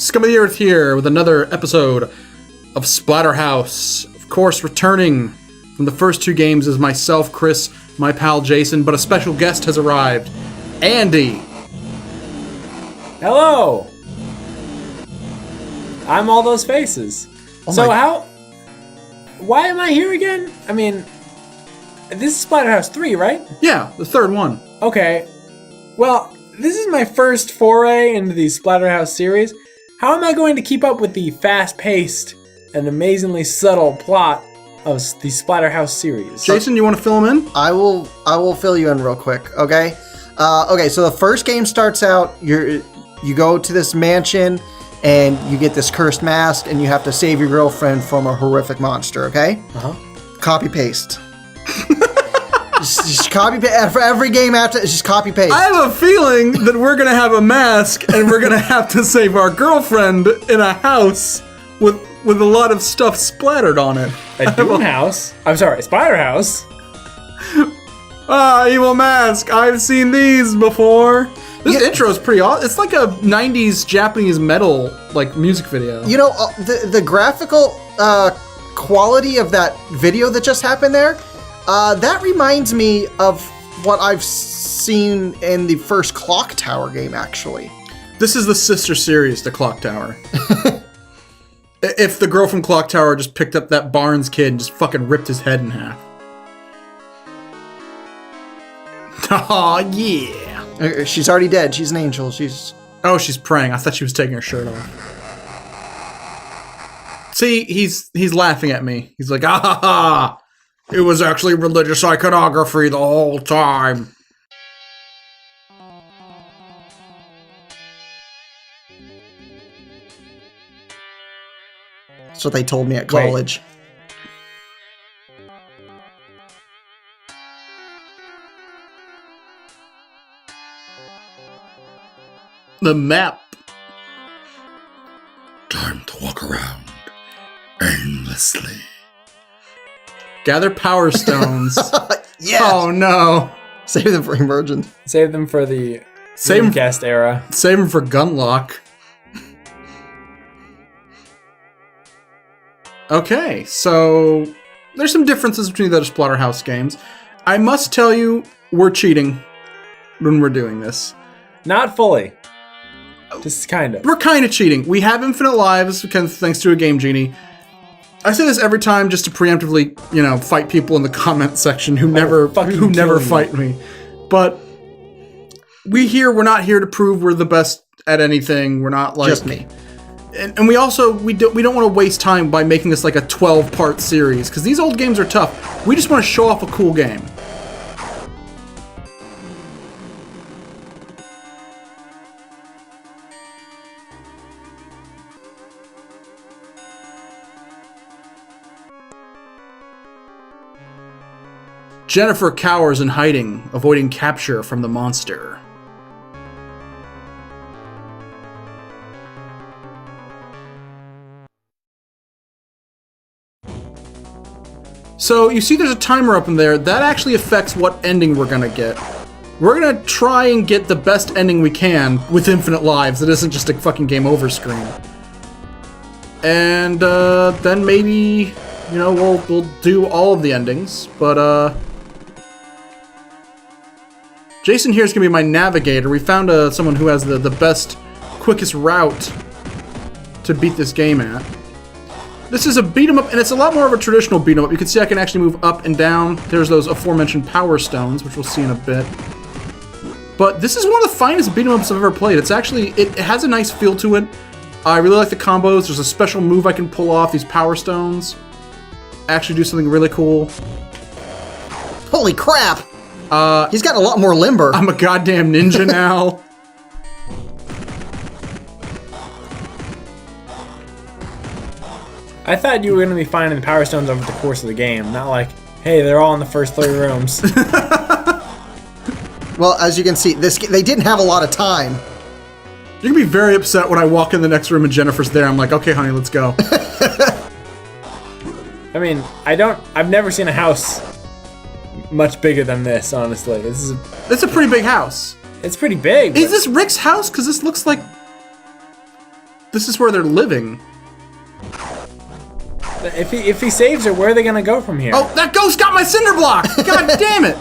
Scum of the Earth here with another episode of Splatterhhouse. Of course, returning from the first two games is myself, Chris, my pal Jason, but a special guest has arrived. Andy. Hello. I'm all those faces. Why am I here again? I mean, this is Splatterhouse 3, right? Yeah, the third one. Okay. Well, this is my first foray into the Splatterhouse series. How am I going to keep up with the fast-paced and amazingly subtle plot of the Splatterhouse series? Jason, you want to fill him in? I will fill you in real quick, okay? So the first game starts out, you go to this mansion, and you get this cursed mask, and you have to save your girlfriend from a horrific monster, okay? Uh-huh. Copy-paste. just copy-paste. For every game after, it's just copy-paste. I have a feeling that we're going to have a mask, and we're going to have to save our girlfriend in a house with a lot of stuff splattered on it. A Doom house? I'm sorry, Splatterhouse. Evil mask. I've seen these before. This intro is pretty awesome. It's like a 90s Japanese metal like music video. You know, the graphical quality of that video that just happened there, that reminds me of what I've seen in the first Clock Tower game, actually. This is the sister series to Clock Tower. If the girl from Clock Tower just picked up that Barnes kid and just fucking ripped his head in half. Oh yeah. She's already dead. She's an angel. She's praying. I thought she was taking her shirt off. See, he's laughing at me. He's like, ah ha ha. It was actually religious iconography the whole time. That's what they told me at college. The map. Time to walk around aimlessly. Gather power stones. Yes. Oh no. Save them for emergent. Save them for the Save guest era. Save them for Gunlock. Okay, so there's some differences between the other Splatterhouse games. I must tell you, we're cheating when we're doing this. Not fully. Just kind of. We're kind of cheating. We have infinite lives thanks to a Game Genie. I say this every time just to preemptively, fight people in the comment section who never fight me. But we're not here to prove we're the best at anything. We're not like just me. And we don't want to waste time by making this like a 12-part series because these old games are tough. We just want to show off a cool game. Jennifer cowers in hiding, avoiding capture from the monster. So you see there's a timer up in there. That actually affects what ending we're going to get. We're going to try and get the best ending we can with infinite lives. It isn't just a fucking game over screen. And then maybe, we'll do all of the endings. But Jason here is going to be my navigator. We found someone who has the best, quickest route to beat this game at. This is a beat 'em up, and it's a lot more of a traditional beat 'em up. You can see I can actually move up and down. There's those aforementioned power stones, which we'll see in a bit. But this is one of the finest beat 'em ups I've ever played. It has a nice feel to it. I really like the combos. There's a special move I can pull off these power stones. Actually do something really cool. Holy crap! He's got a lot more limber. I'm a goddamn ninja now. I thought you were going to be finding the power stones over the course of the game, not like, hey, they're all in the first 3 rooms. Well, as you can see, they didn't have a lot of time. You're going to be very upset when I walk in the next room and Jennifer's there. I'm like, okay, honey, let's go. I mean, I've never seen a house much bigger than this, honestly. It's a pretty big house. It's pretty big. Is this Rick's house? Because this looks like... this is where they're living. If he saves her, where are they gonna go from here? Oh, that ghost got my cinder block! God damn it!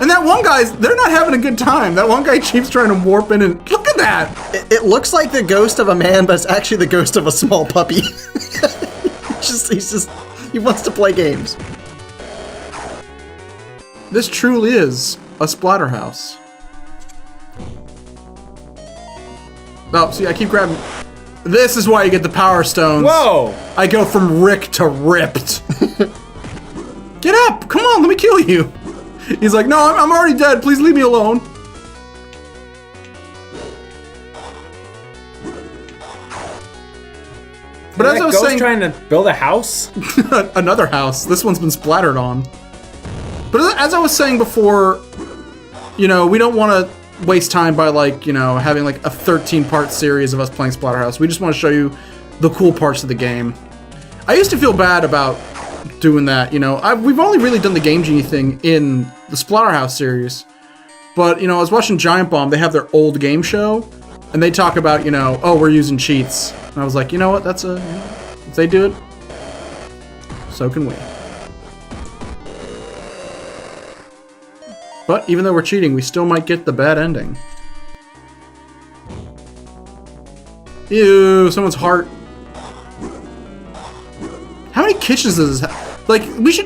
And that one guy's, they're not having a good time. That one guy keeps trying to warp in and look at that! It looks like the ghost of a man, but it's actually the ghost of a small puppy. He wants to play games. This truly is a Splatterhouse. Oh, see, I keep grabbing. This is why you get the power stones. Whoa! I go from Rick to ripped. Get up! Come on, let me kill you. He's like, no, I'm already dead. Please leave me alone. But as I was saying, trying to build a house. another house. This one's been splattered on. But as I was saying before, you know, we don't want to waste time by, like, you know, having like a 13-part series of us playing Splatterhouse. We just want to show you the cool parts of the game. I used to feel bad about doing that, you know. We've only really done the Game Genie thing in the Splatterhouse series. But, you know, I was watching Giant Bomb. They have their old game show, and they talk about, you know, oh, we're using cheats. And I was like, you know what, that's a, you know, if they do it, so can we. But even though we're cheating, we still might get the bad ending. Ew, someone's heart. How many kitchens does this have? Like,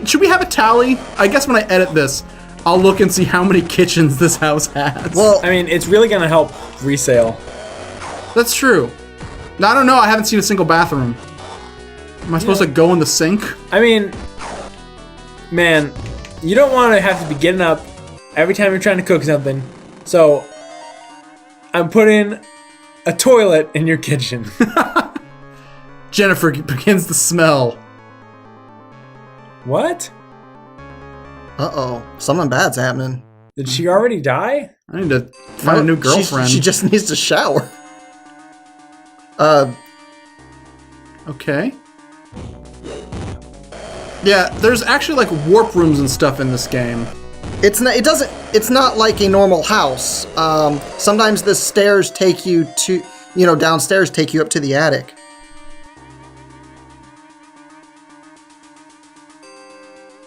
should we have a tally? I guess when I edit this, I'll look and see how many kitchens this house has. Well, I mean, it's really gonna help resale. That's true. Now, I don't know, I haven't seen a single bathroom. Am I supposed to go in the sink? I mean, man, you don't want to have to be getting up every time you're trying to cook something. So, I'm putting a toilet in your kitchen. Jennifer begins to smell. What? Uh-oh. Something bad's happening. Did she already die? I need to find a new girlfriend. She just needs to shower. Okay. Yeah, there's actually like warp rooms and stuff in this game. It's not like a normal house. Sometimes the stairs take you to, you know, downstairs take you up to the attic.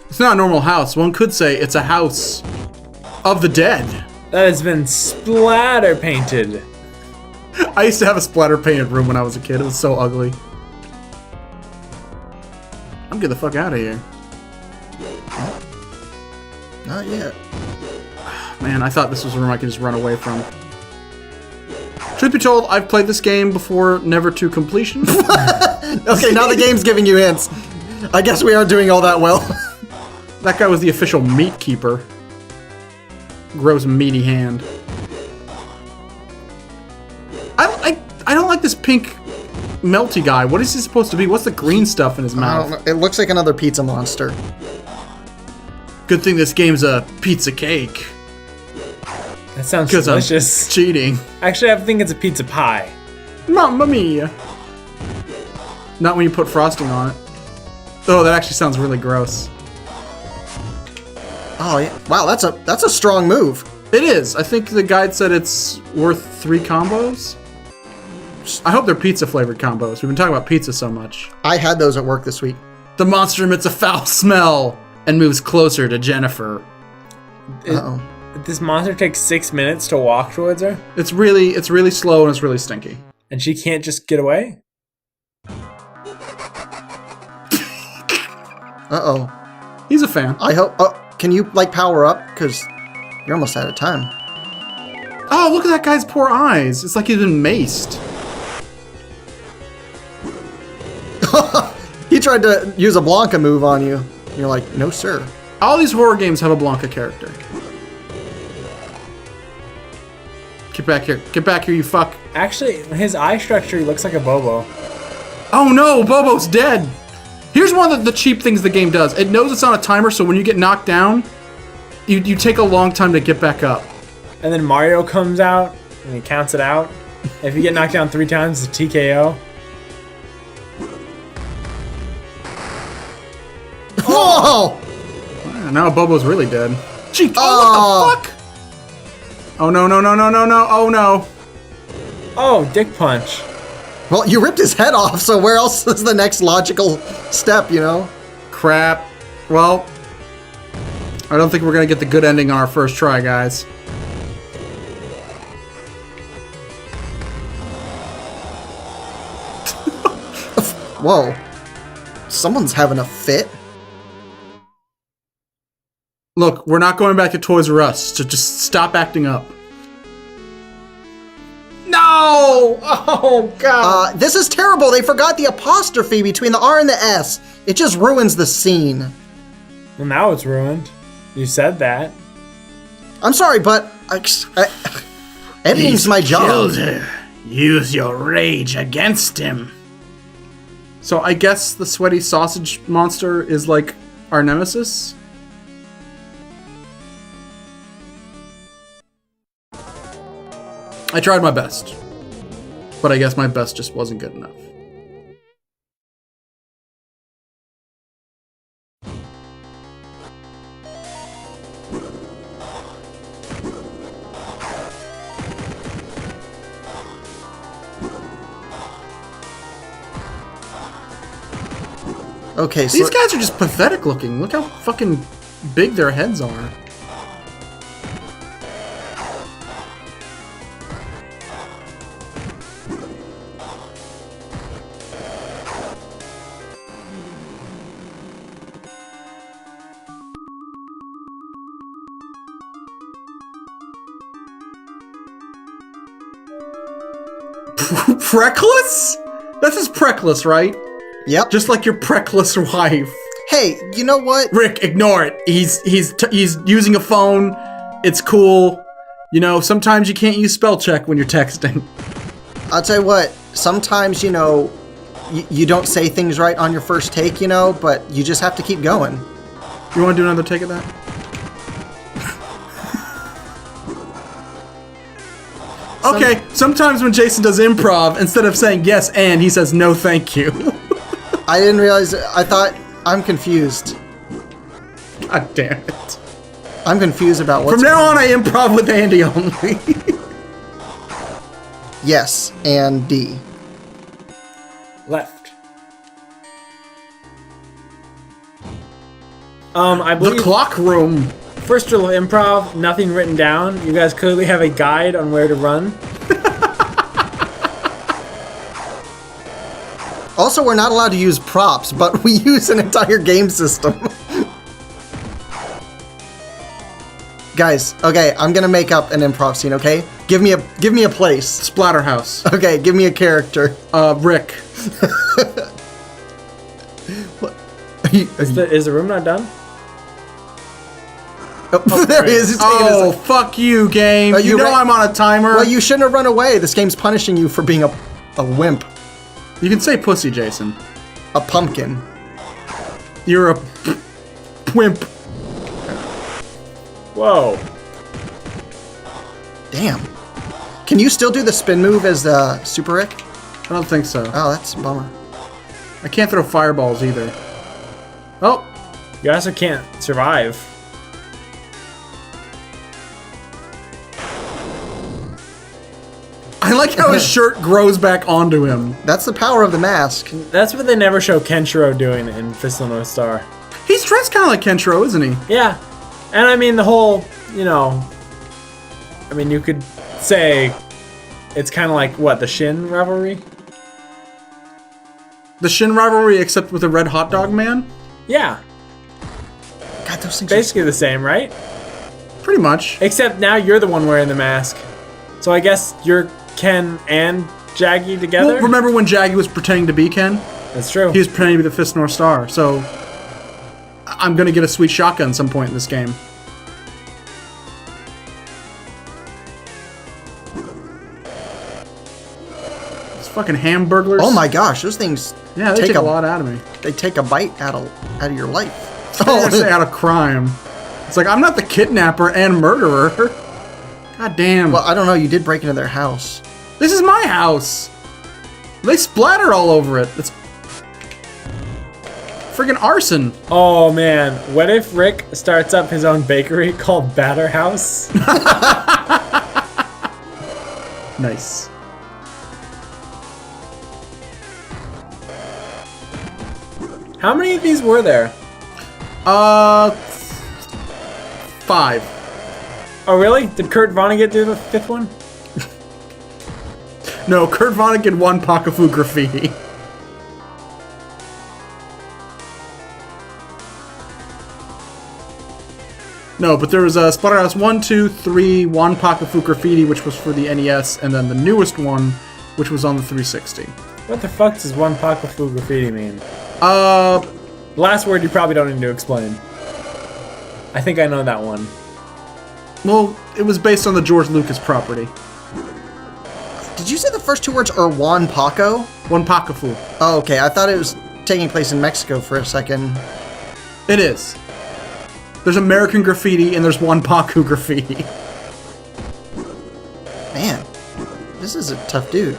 It's not a normal house. One could say it's a house of the dead. That has been splatter painted. I used to have a splatter painted room when I was a kid. It was so ugly. I'm getting the fuck out of here. Not yet. Man, I thought this was a room I could just run away from. Truth be told, I've played this game before, never to completion. Okay, now the game's giving you hints. I guess we aren't doing all that well. That guy was the official meat keeper. Gross meaty hand. I don't like this pink melty guy. What is he supposed to be? What's the green stuff in his I mouth? don't know. It looks like another pizza monster. Good thing this game's a pizza cake. That sounds Because I'm delicious. cheating. Actually, I think it's a pizza pie. Mamma mia. Not when you put frosting on it. Oh, that actually sounds really gross. Oh yeah. Wow, that's a strong move. It is. I think the guide said it's worth 3 combos. I hope they're pizza flavored combos. We've been talking about pizza so much. I had those at work this week. The monster emits a foul smell and moves closer to Jennifer. Uh-oh. This monster takes 6 minutes to walk towards her, It's really slow and it's really stinky. and she can't just get away? Uh-oh. He's a fan. I hope... Oh, can you, like, power up? Because you're almost out of time. Oh, look at that guy's poor eyes. It's like he's been maced. He tried to use a Blanca move on you. You're like, no, sir. All these horror games have a Blanca character. Get back here. Get back here, you fuck. Actually, his eye structure looks like a Bobo. Oh no, Bobo's dead. Here's one of the cheap things the game does. It knows it's on a timer, so when you get knocked down, you take a long time to get back up. And then Mario comes out, and he counts it out. If you get knocked down 3 times, it's a TKO. Oh! Now Bobo's really dead. Gee, Oh. what the fuck? Oh no, no, no, no, no, no, oh no. Oh, dick punch. Well, you ripped his head off, so where else is the next logical step, you know? Crap. Well, I don't think we're going to get the good ending on our first try, guys. Whoa. Someone's having a fit. Look, we're not going back to Toys R Us, so just stop acting up. No! Oh, God. This is terrible. They forgot the apostrophe between the R and the S. It just ruins the scene. Well, now it's ruined. You said that. I'm sorry, but editing's my job. Killed her. Use your rage against him. So I guess the sweaty sausage monster is like our nemesis? I tried my best, but I guess my best just wasn't good enough. Okay, so These guys are just pathetic looking. Look how fucking big their heads are. Preckless? That's his Preckless, right? Yep. Just like your Preckless wife. Hey, you know what? Rick, ignore it. He's using a phone. It's cool. You know, sometimes you can't use spell check when you're texting. I'll tell you what. Sometimes, you know, you don't say things right on your first take, you know, but you just have to keep going. You want to do another take of that? Okay, sometimes when Jason does improv, instead of saying yes and, he says no thank you. I didn't realize. I thought. I'm confused. God damn it. I'm confused about what's From now on, I improv with Andy only. Yes, and D. Left. I The believe clock room. first rule of improv, nothing written down. You guys clearly have a guide on where to run. Also, we're not allowed to use props, but we use an entire game system. Guys, okay, I'm gonna make up an improv scene, okay? Give me a place. Splatterhouse. Okay, give me a character. Rick. Is the room not done? Oh, there he is. He's taking his- Oh, fuck you, game. Oh, you you know ra- I'm on a timer. Well, you shouldn't have run away. This game's punishing you for being a wimp. You can say pussy, Jason. A pumpkin. You're a wimp. Whoa. Damn. Can you still do the spin move as Super Rick? I don't think so. Oh, that's a bummer. I can't throw fireballs either. Oh, You also can't survive. I like how his shirt grows back onto him. That's the power of the mask. That's what they never show Kenshiro doing in Fist of the North Star. He's dressed kind of like Kenshiro, isn't he? Yeah. And I mean, the whole, you know, I mean, you could say it's kind of like, what, the Shin rivalry? The Shin rivalry, except with a red hot dog man? Yeah. God, those things Basically the same, right? Pretty much. Except now you're the one wearing the mask. So I guess you're Ken and Jaggy together? Well, remember when Jaggy was pretending to be Ken? That's true. He was pretending to be the Fist North Star, so I'm gonna get a sweet shotgun some point in this game. These fucking hamburglers. Oh my gosh, those things Yeah, they take a lot out of me. They take a bite out of your life. I was gonna say out of crime. It's like, I'm not the kidnapper and murderer. God damn. Well, I don't know, you did break into their house. This is my house. They splatter all over it. It's friggin' arson. Oh man, what if Rick starts up his own bakery called Batterhouse? Nice. How many of these were there? 5. Oh, really? Did Kurt Vonnegut do the 5th one? No, Kurt Vonnegut won Pakafu Graffiti. No, but there was a Splatterhouse 1, 2, 3, Wan Pakafu Graffiti, which was for the NES, and then the newest one, which was on the 360. What the fuck does one Pakafu Graffiti mean? Last word you probably don't need to explain. I think I know that one. Well, it was based on the George Lucas property. Did you say the first 2 words are Juan Paco? Wan Pakafu. Oh, okay. I thought it was taking place in Mexico for a second. It is. There's American Graffiti and there's Wan Paku Graffiti. Man, this is a tough dude.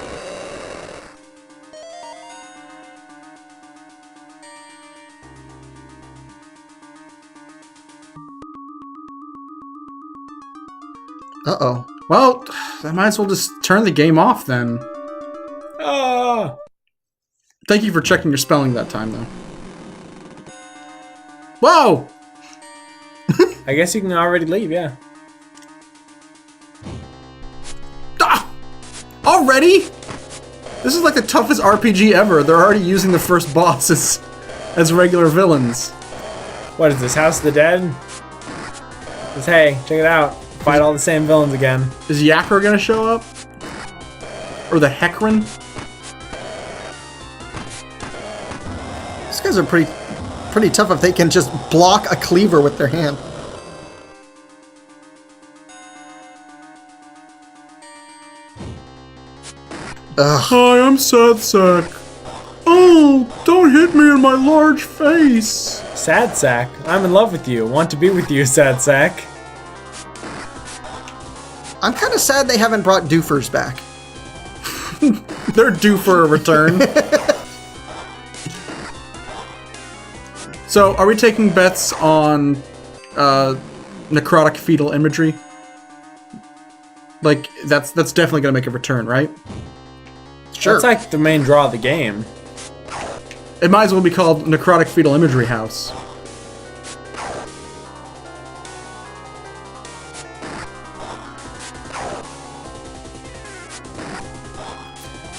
Uh-oh. Well, I might as well just turn the game off then. Ah! Thank you for checking your spelling that time, though. Whoa! I guess you can already leave, yeah. Ah! Already? This is like the toughest RPG ever. They're already using the first boss as regular villains. What is this, House of the Dead? Says, hey, check it out. Fight all the same villains again. Is Yakra gonna show up? Or the Hecarim? These guys are pretty tough if they can just block a cleaver with their hand. Ugh. Hi, I'm Sad Sack. Oh, don't hit me in my large face. Sad Sack, I'm in love with you. Want to be with you, Sad Sack. I'm kind of sad they haven't brought doofers back. They're due for a return. So, are we taking bets on necrotic fetal imagery? Like, that's definitely gonna make a return, right? Sure. That's like the main draw of the game. It might as well be called Necrotic Fetal Imagery House.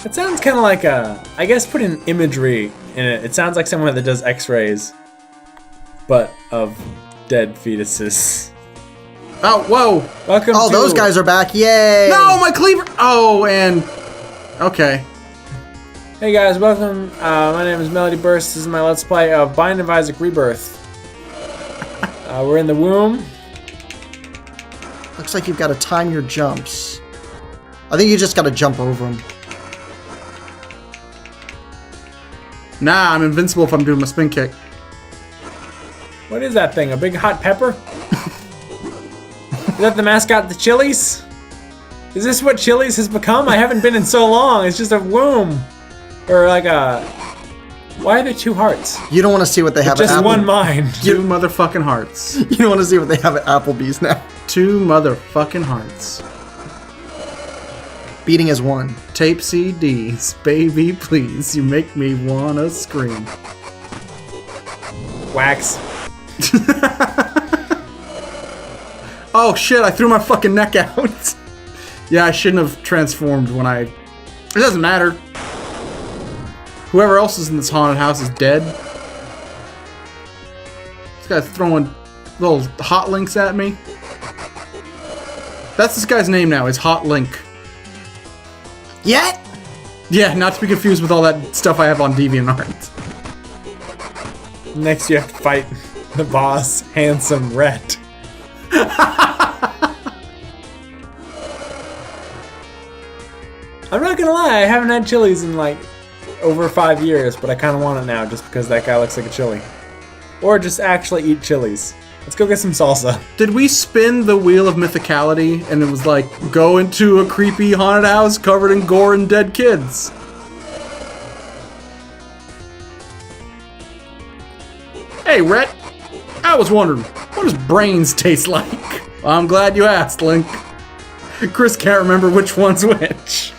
It sounds kind of like I guess put in imagery in it. It sounds like someone that does x-rays, but of dead fetuses. Oh, whoa! Welcome Oh, to... those guys are back. Yay! No, my cleaver! Oh, and... Okay. Hey guys, welcome. My name is Melody Burst. This is my Let's Play of Binding of Isaac Rebirth. We're in the womb. Looks like you've got to time your jumps. I think you just got to jump over them. Nah, I'm invincible if I'm doing my spin kick. What is that thing? A big hot pepper? Is that the mascot, the Chili's? Is this what Chili's has become? I haven't been in so long. It's just a womb. Or like a... Why are there 2 hearts? You don't want to see what they have Just at one mind. 2 motherfucking hearts. You don't want to see what they have at Applebee's now. 2 motherfucking hearts. Beating is 1. Tape CDs. Baby, please. You make me wanna scream. Wax. Oh shit, I threw my fucking neck out. Yeah, I shouldn't have transformed when I... It doesn't matter. Whoever else is in this haunted house is dead. This guy's throwing little hot links at me. That's this guy's name now, is Hot Link. Yet? Yeah, not to be confused with all that stuff I have on DeviantArt. Next you have to fight the boss, Handsome Rhett. I'm not gonna lie, I haven't had chilies in like over 5 years, but I kind of want it now just because that guy looks like a chili. Or just actually eat chilies. Let's go get some salsa. Did we spin the wheel of mythicality and it was like, go into a creepy haunted house covered in gore and dead kids? Hey, Rhett. I was wondering, what does brains taste like? Well, I'm glad you asked, Link. Chris can't remember which one's which.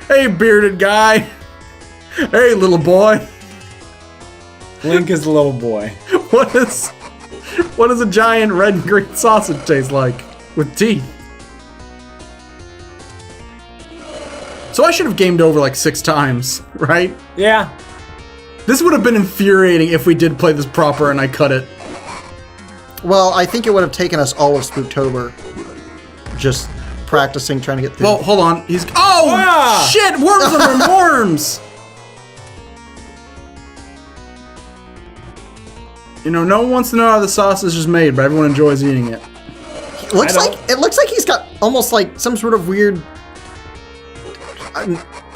Hey, bearded guy. Hey, little boy. Link is the little boy. What does a giant red and green sausage taste like with teeth? So I should have gamed over like 6 times, right? Yeah. This would have been infuriating if we did play this proper and I cut it. Well, I think it would have taken us all of Spooktober just practicing, trying to get through. Well, hold on. Oh, Ah! shit! Worms are worms! You know, no one wants to know how the sausage is made, but everyone enjoys eating it. It looks like he's got almost like some sort of weird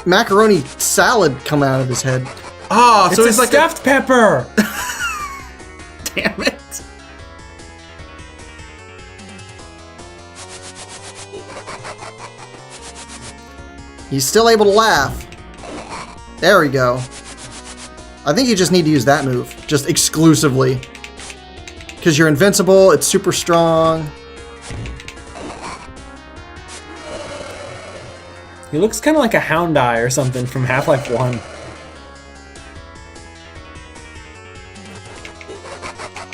macaroni salad come out of his head. Ah, so It's it's a like stuffed pepper. Damn it. He's still able to laugh. There we go. I think you just need to use that move, just exclusively. Because you're invincible, it's super strong. He looks kind of like a Houndeye or something from Half-Life 1.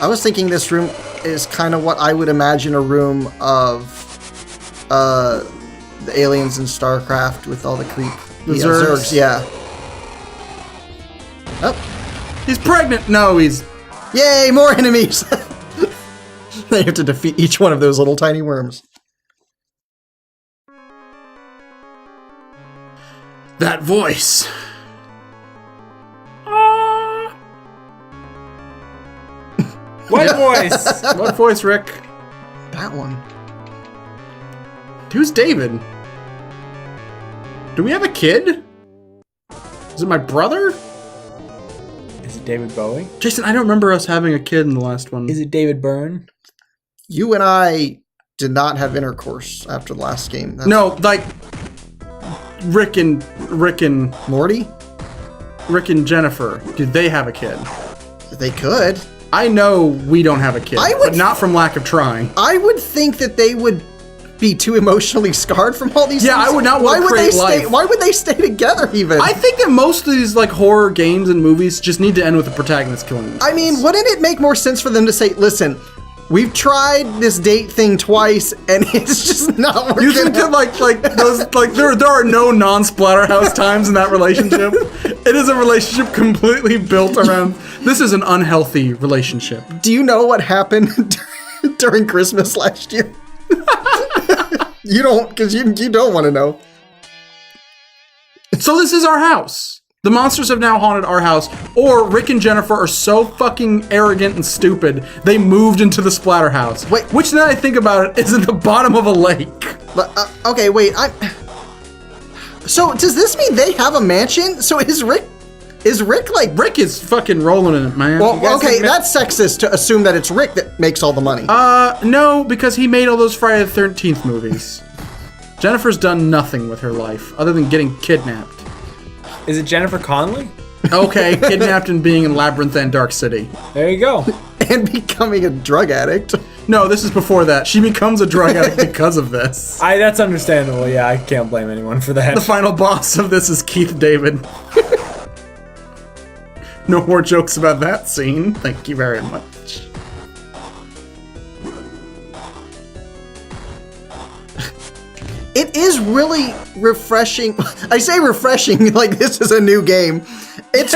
I was thinking this room is kind of what I would imagine a room of the aliens in StarCraft with all the creep. The Zergs. Yeah. Oh. He's pregnant! No, he's... Yay, more enemies! They have to defeat each one of those little tiny worms. That voice. What voice? What voice, Rick? That one. Who's David? Do we have a kid? Is it my brother? Is it David Bowie? Jason, I don't remember us having a kid in the last one. Is it David Byrne? You and I did not have intercourse after the last game. No, like Rick and Morty? Rick and Jennifer. Did they have a kid? They could. I know we don't have a kid, but not from lack of trying. I would think that they would be too emotionally scarred from all these Yeah, things. I would not want to create life. Why would they stay together even? I think that most of these like horror games and movies just need to end with the protagonist killing themselves. I mean, wouldn't it make more sense for them to say, listen, we've tried this date thing twice and it's just not working. You think that like those like there are no non-Splatterhouse times in that relationship? It is a relationship completely built around this is an unhealthy relationship. Do you know what happened during Christmas last year? You don't, because you don't want to know. So this is our house. The monsters have now haunted our house, or Rick and Jennifer are so fucking arrogant and stupid, they moved into the Splatterhouse. Wait. Which now I think about it, is at the bottom of a lake. Okay, wait, so does this mean they have a mansion? So is Rick like... Rick is fucking rolling in it, man. Well, okay, that's sexist to assume that it's Rick that makes all the money. No, because he made all those Friday the 13th movies. Jennifer's done nothing with her life, other than getting kidnapped. Is it Jennifer Connelly? Okay, kidnapped and being in Labyrinth and Dark City. There you go. And becoming a drug addict. No, this is before that. She becomes a drug addict because of this. That's understandable. Yeah, I can't blame anyone for that. The final boss of this is Keith David. No more jokes about that scene. Thank you very much. It is really refreshing. I say refreshing like this is a new game. It's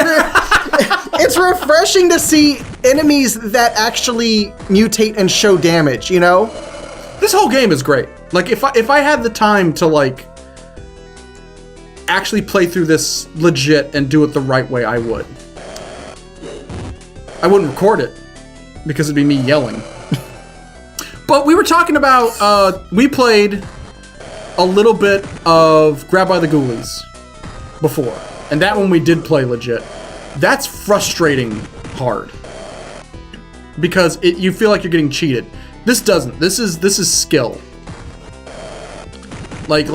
it's refreshing to see enemies that actually mutate and show damage, you know? This whole game is great. Like if I had the time to like actually play through this legit and do it the right way, I would. I wouldn't record it because it'd be me yelling. But we were talking about we played a little bit of Grab by the Ghoulies before, and that one we did play legit. That's frustrating hard because you feel like you're getting cheated. This doesn't. This is skill. Like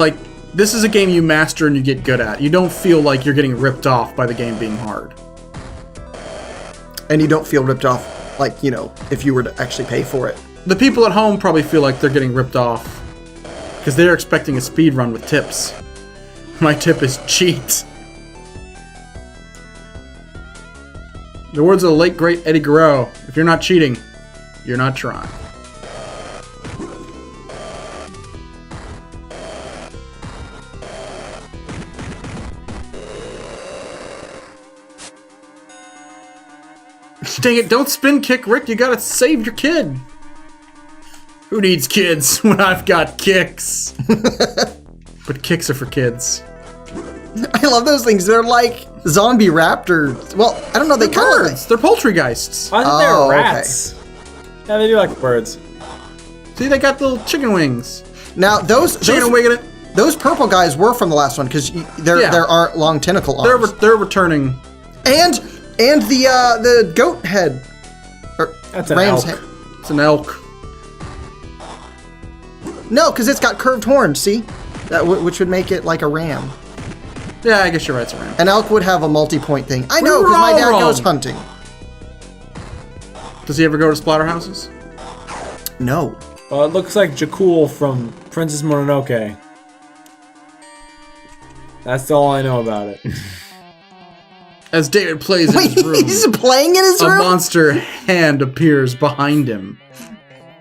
this is a game you master and you get good at. You don't feel like you're getting ripped off by the game being hard. And you don't feel ripped off, like, you know, if you were to actually pay for it. The people at home probably feel like they're getting ripped off because they're expecting a speed run with tips. My tip is cheat. The words of the late great Eddie Guerrero: if you're not cheating, you're not trying. Dang it, don't spin kick, Rick. You gotta save your kid. Who needs kids when I've got kicks? But kicks are for kids. I love those things. They're like zombie raptors. Well, I don't know. They kind of Birds. They're poultry-geists. I think Oh, they're okay. rats. Yeah, they do like birds. See, they got the little chicken wings. now those Chicken wing in it. those purple guys were from the last one because there aren't long tentacle arms. They're returning. And the goat head. Or That's an ram's elk. head. It's an elk. No, because it's got curved horns. See, which would make it like a ram. Yeah, I guess you're right, it's a ram. An elk would have a multi-point thing. I know were because my all dad wrong. goes hunting. Does he ever go to Splatterhouses? No. Well, it looks like Jakul from Princess Mononoke. That's all I know about it. As David plays in Wait, his room, he's playing in his a room? monster hand appears behind him.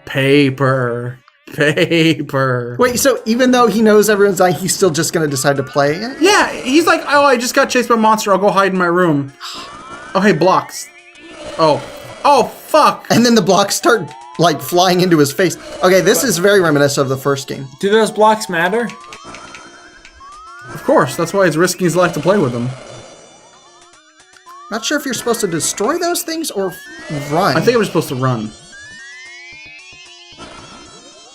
Paper. Paper. Wait, so even though he knows everyone's dying, he's still just gonna decide to play it? Yeah, he's like, oh, I just got chased by a monster. I'll go hide in my room. Oh, hey, blocks. Oh. Oh, fuck. And then the blocks start, like, flying into his face. Okay, this is very reminiscent of the first game. Do those blocks matter? Of course, that's why he's risking his life to play with them. Not sure if you're supposed to destroy those things or run. I think I'm supposed to run.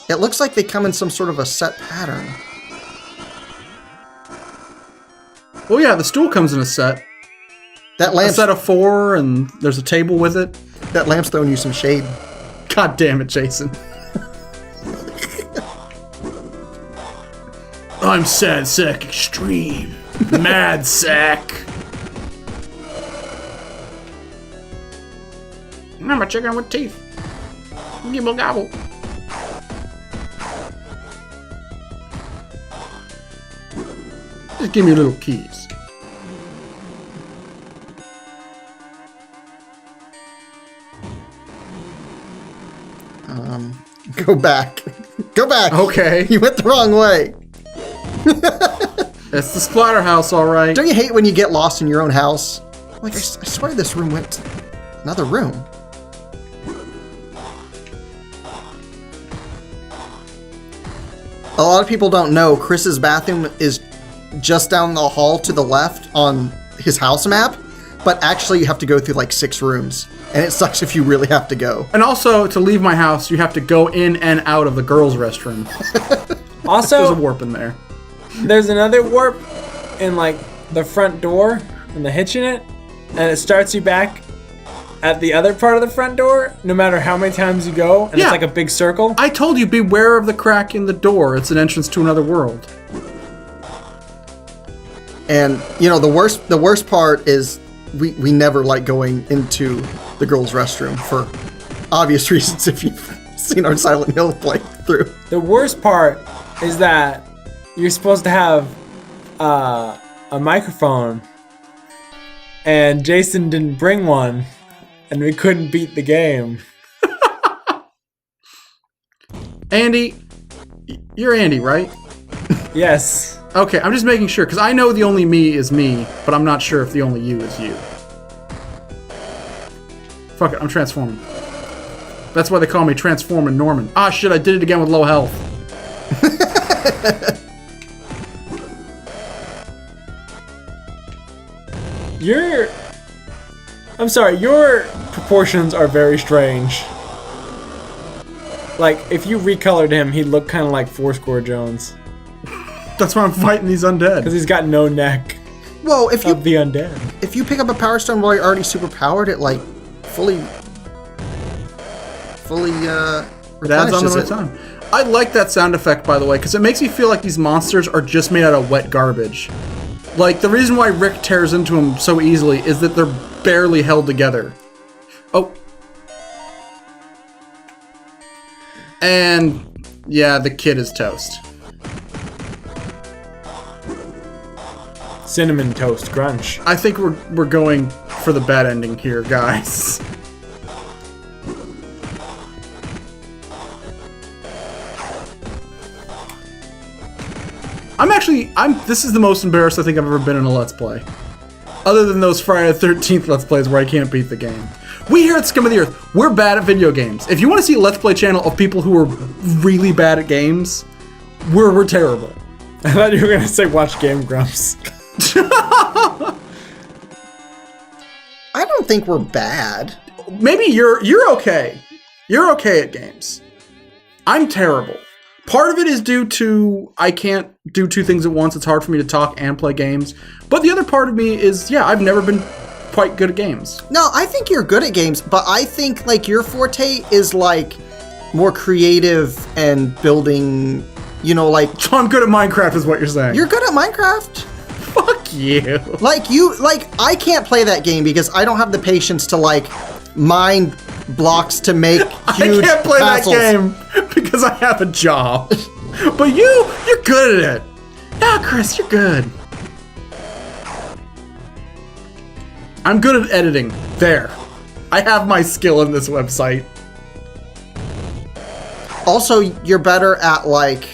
It looks like they come in some sort of a set pattern. Well, yeah, the stool comes in a set. That A lamp's, set of 4, and there's a table with it. that lamp's throwing you some shade. God damn it, Jason. I'm Sad Sack Extreme. Mad Sack. I'm a chicken with teeth. Gibble gobble. Just give me little keys. Go back. Go back. Okay. You went the wrong way. It's the Splatterhouse, alright. Don't you hate when you get lost in your own house? Like, I swear this room went to another room. A lot of people don't know Chris's bathroom is just down the hall to the left on his house map, but actually you have to go through like 6 rooms, and it sucks if you really have to go. And also, to leave my house, you have to go in and out of the girls' restroom. There's a Also, warp in there. there's another warp in like the front door and the hitch in it, and it starts you back at the other part of the front door, no matter how many times you go, and Yeah. it's like a big circle. I told you, beware of the crack in the door. It's an entrance to another world. And you know the worst part is we never like going into the girls' restroom for obvious reasons if you've seen our Silent Hill playthrough. The worst part is that you're supposed to have a microphone, and Jason didn't bring one, and we couldn't beat the game. Andy, you're Andy, right? Yes. Okay, I'm just making sure, because I know the only me is me, but I'm not sure if the only you is you. Fuck it, I'm transforming. That's why they call me Transforming Norman. Ah, shit, I did it again with low health. I'm sorry, your proportions are very strange. Like, if you recolored him, he'd look kind of like Fourscore Jones. That's why I'm fighting these undead. Because he's got no neck Whoa, if of the undead. you pick up a power stone while you're already super powered, it like fully That's on replenishes the it. time. I like that sound effect, by the way, because it makes me feel like these monsters are just made out of wet garbage. Like, the reason why Rick tears into them so easily is that they're barely held together. Oh. And, yeah, the kid is toast. Cinnamon Toast Crunch. I think we're going for the bad ending here, guys. This is the most embarrassed I think I've ever been in a Let's Play. Other than those Friday the 13th Let's Plays where I can't beat the game. We here at Scum of the Earth, we're bad at video games. If you want to see a Let's Play channel of people who are really bad at games, we're terrible. I thought you were gonna say watch Game Grumps. I don't think we're bad. Maybe you're okay. You're okay at games. I'm terrible. Part of it is due to I can't do two things at once. It's hard for me to talk and play games. But the other part of me is, yeah, I've never been quite good at games. No, I think you're good at games, but I think like your forte is like more creative and building, you know, like... So I'm good at Minecraft is what you're saying. You're good at Minecraft. Fuck you. Like I can't play that game because I don't have the patience to like mine blocks to make huge I can't play castles. that game because I have a job. But you're good at it. Nah, Chris, you're good. I'm good at editing. There. I have my skill in this website. Also, you're better at like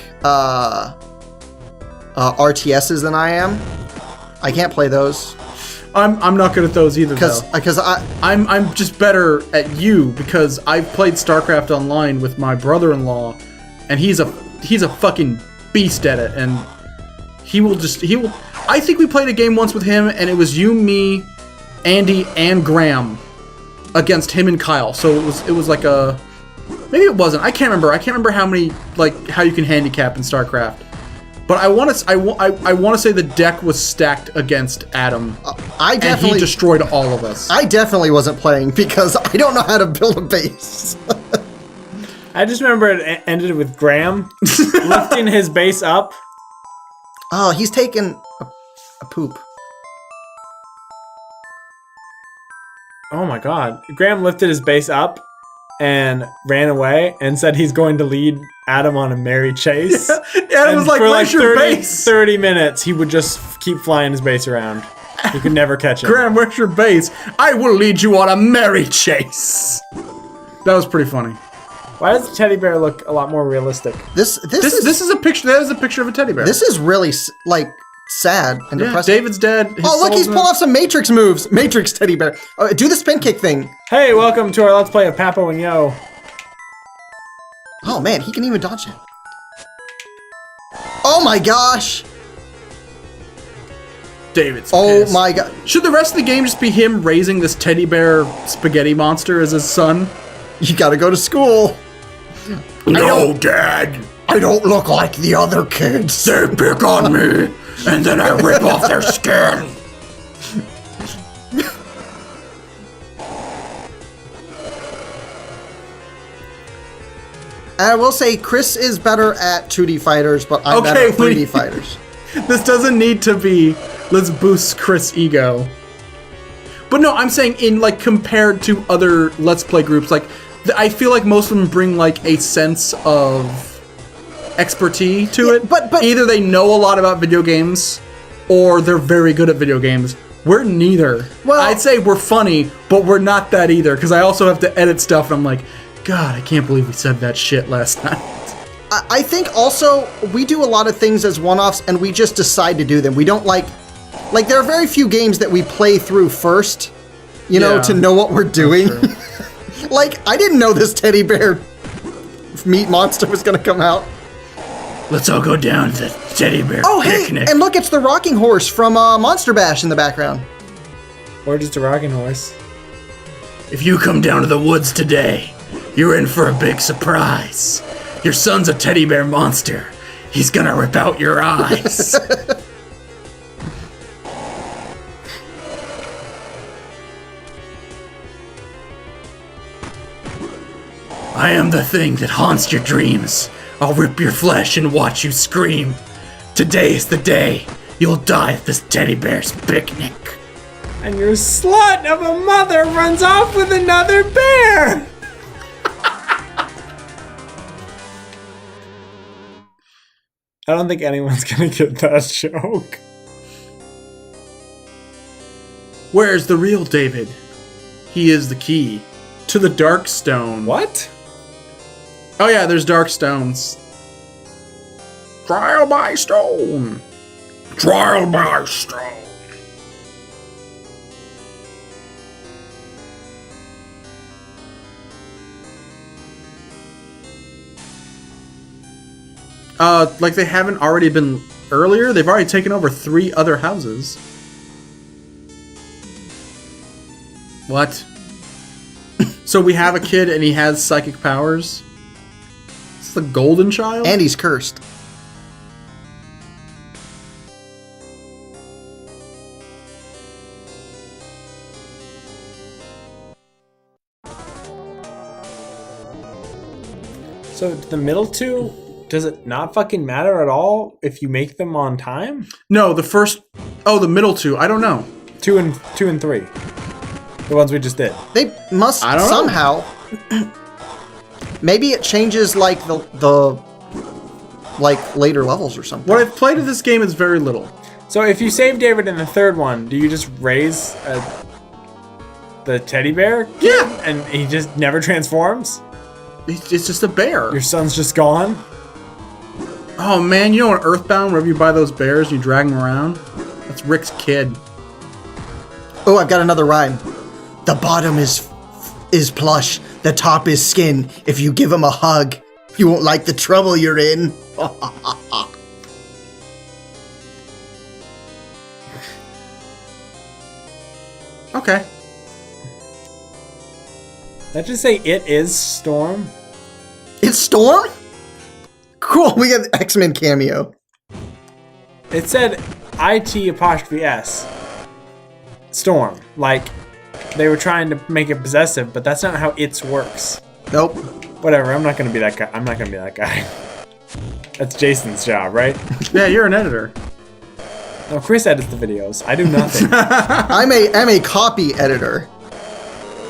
RTSs than I am. I can't play those. I'm not good at those either, though. Because I'm just better at you because I've played StarCraft Online with my brother-in-law, and he's a fucking beast at it, and he will. I think we played a game once with him, and it was you, me, Andy, and Graham against him and Kyle. So it was like a, maybe it wasn't. I can't remember. I can't remember how many, like, how you can handicap in StarCraft. But I want to say the deck was stacked against Adam. And he destroyed all of us. I definitely wasn't playing because I don't know how to build a base. I just remember it ended with Graham lifting his base up. Oh, he's taken a poop. Oh my god. Graham lifted his base up and ran away and said he's going to lead Adam on a merry chase. Adam was like, where's your base? 30 minutes, he would just keep flying his base around. You could never catch him. Graham, where's your base? I will lead you on a merry chase. That was pretty funny. Why does the teddy bear look a lot more realistic? This is a picture. That is a picture of a teddy bear. This is really like sad and depressing. David's dead. Oh, look, he's pulling off some Matrix moves. Matrix teddy bear. Do the spin kick thing. Hey, welcome to our Let's Play of Papo and Yo. Oh man, he can even dodge it. Oh my gosh. David's pissed. Oh my god. Should the rest of the game just be him raising this teddy bear spaghetti monster as his son? You gotta go to school. No, Dad. I don't look like the other kids. They pick on me, and then I rip off their skin. And I will say, Chris is better at 2D fighters, but I'm better at 3D fighters. This doesn't need to be, let's boost Chris' ego. But no, I'm saying in, like, compared to other Let's Play groups, like, I feel like most of them bring, like, a sense of expertise to it. But either they know a lot about video games, or they're very good at video games. We're neither. Well, I'd say we're funny, but we're not that either, because I also have to edit stuff, and I'm like, God, I can't believe we said that shit last night. I think also we do a lot of things as one-offs and we just decide to do them. We don't like there are very few games that we play through first, you know, to know what we're doing. Like, I didn't know this teddy bear meat monster was gonna come out. Let's all go down to the teddy bear picnic. Hey, and look, it's the rocking horse from Monster Bash in the background. Or just a rocking horse. If you come down to the woods today, you're in for a big surprise. Your son's a teddy bear monster. He's gonna rip out your eyes. I am the thing that haunts your dreams. I'll rip your flesh and watch you scream. Today is the day you'll die at this teddy bear's picnic. And your slut of a mother runs off with another bear! I don't think anyone's gonna get that joke. Where's the real David? He is the key to the dark stone. What? Oh yeah, there's dark stones. Trial by stone. Trial by stone. Like they haven't already been earlier? They've already taken over 3 other houses. What? So we have a kid and he has psychic powers? It's the golden child? And he's cursed. So the middle 2, does it not fucking matter at all if you make them on time? No, the first... Oh, the middle 2. I don't know. 2 and 3. The ones we just did. They must I don't know. somehow. Maybe it changes like the like later levels or something. What I've played of this game is very little. So if you save David in the 3rd one, do you just raise the teddy bear? Yeah. And he just never transforms? It's just a bear. Your son's just gone? Oh man, you know in Earthbound, wherever you buy those bears, you drag them around? That's Rick's kid. Oh, I've got another rhyme. The bottom is plush, the top is skin. If you give him a hug, you won't like the trouble you're in. Okay. Did I just say it is Storm? It's Storm? Cool, we got the X-Men cameo. It said IT''S. Storm. Like, they were trying to make it possessive, but that's not how it's works. Nope. Whatever, I'm not gonna be that guy. I'm not gonna be that guy. That's Jason's job, right? Yeah, you're an editor. No, Chris edits the videos. I do nothing. I'm a copy editor.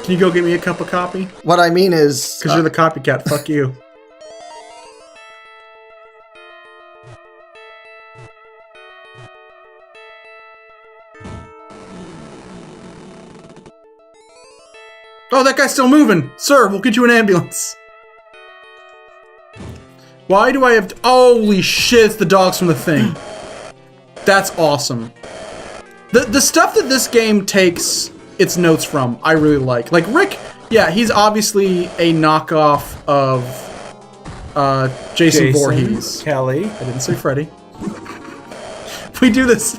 Can you go get me a cup of coffee? What I mean is... Because you're the copycat. Fuck you. Oh, that guy's still moving. Sir, we'll get you an ambulance. Why do I have to... Holy shit, it's the dogs from the thing. That's awesome. The stuff that this game takes its notes from, I really like. Like, Rick, yeah, he's obviously a knockoff of Jason Voorhees. Kelly. I didn't say Freddy. We do this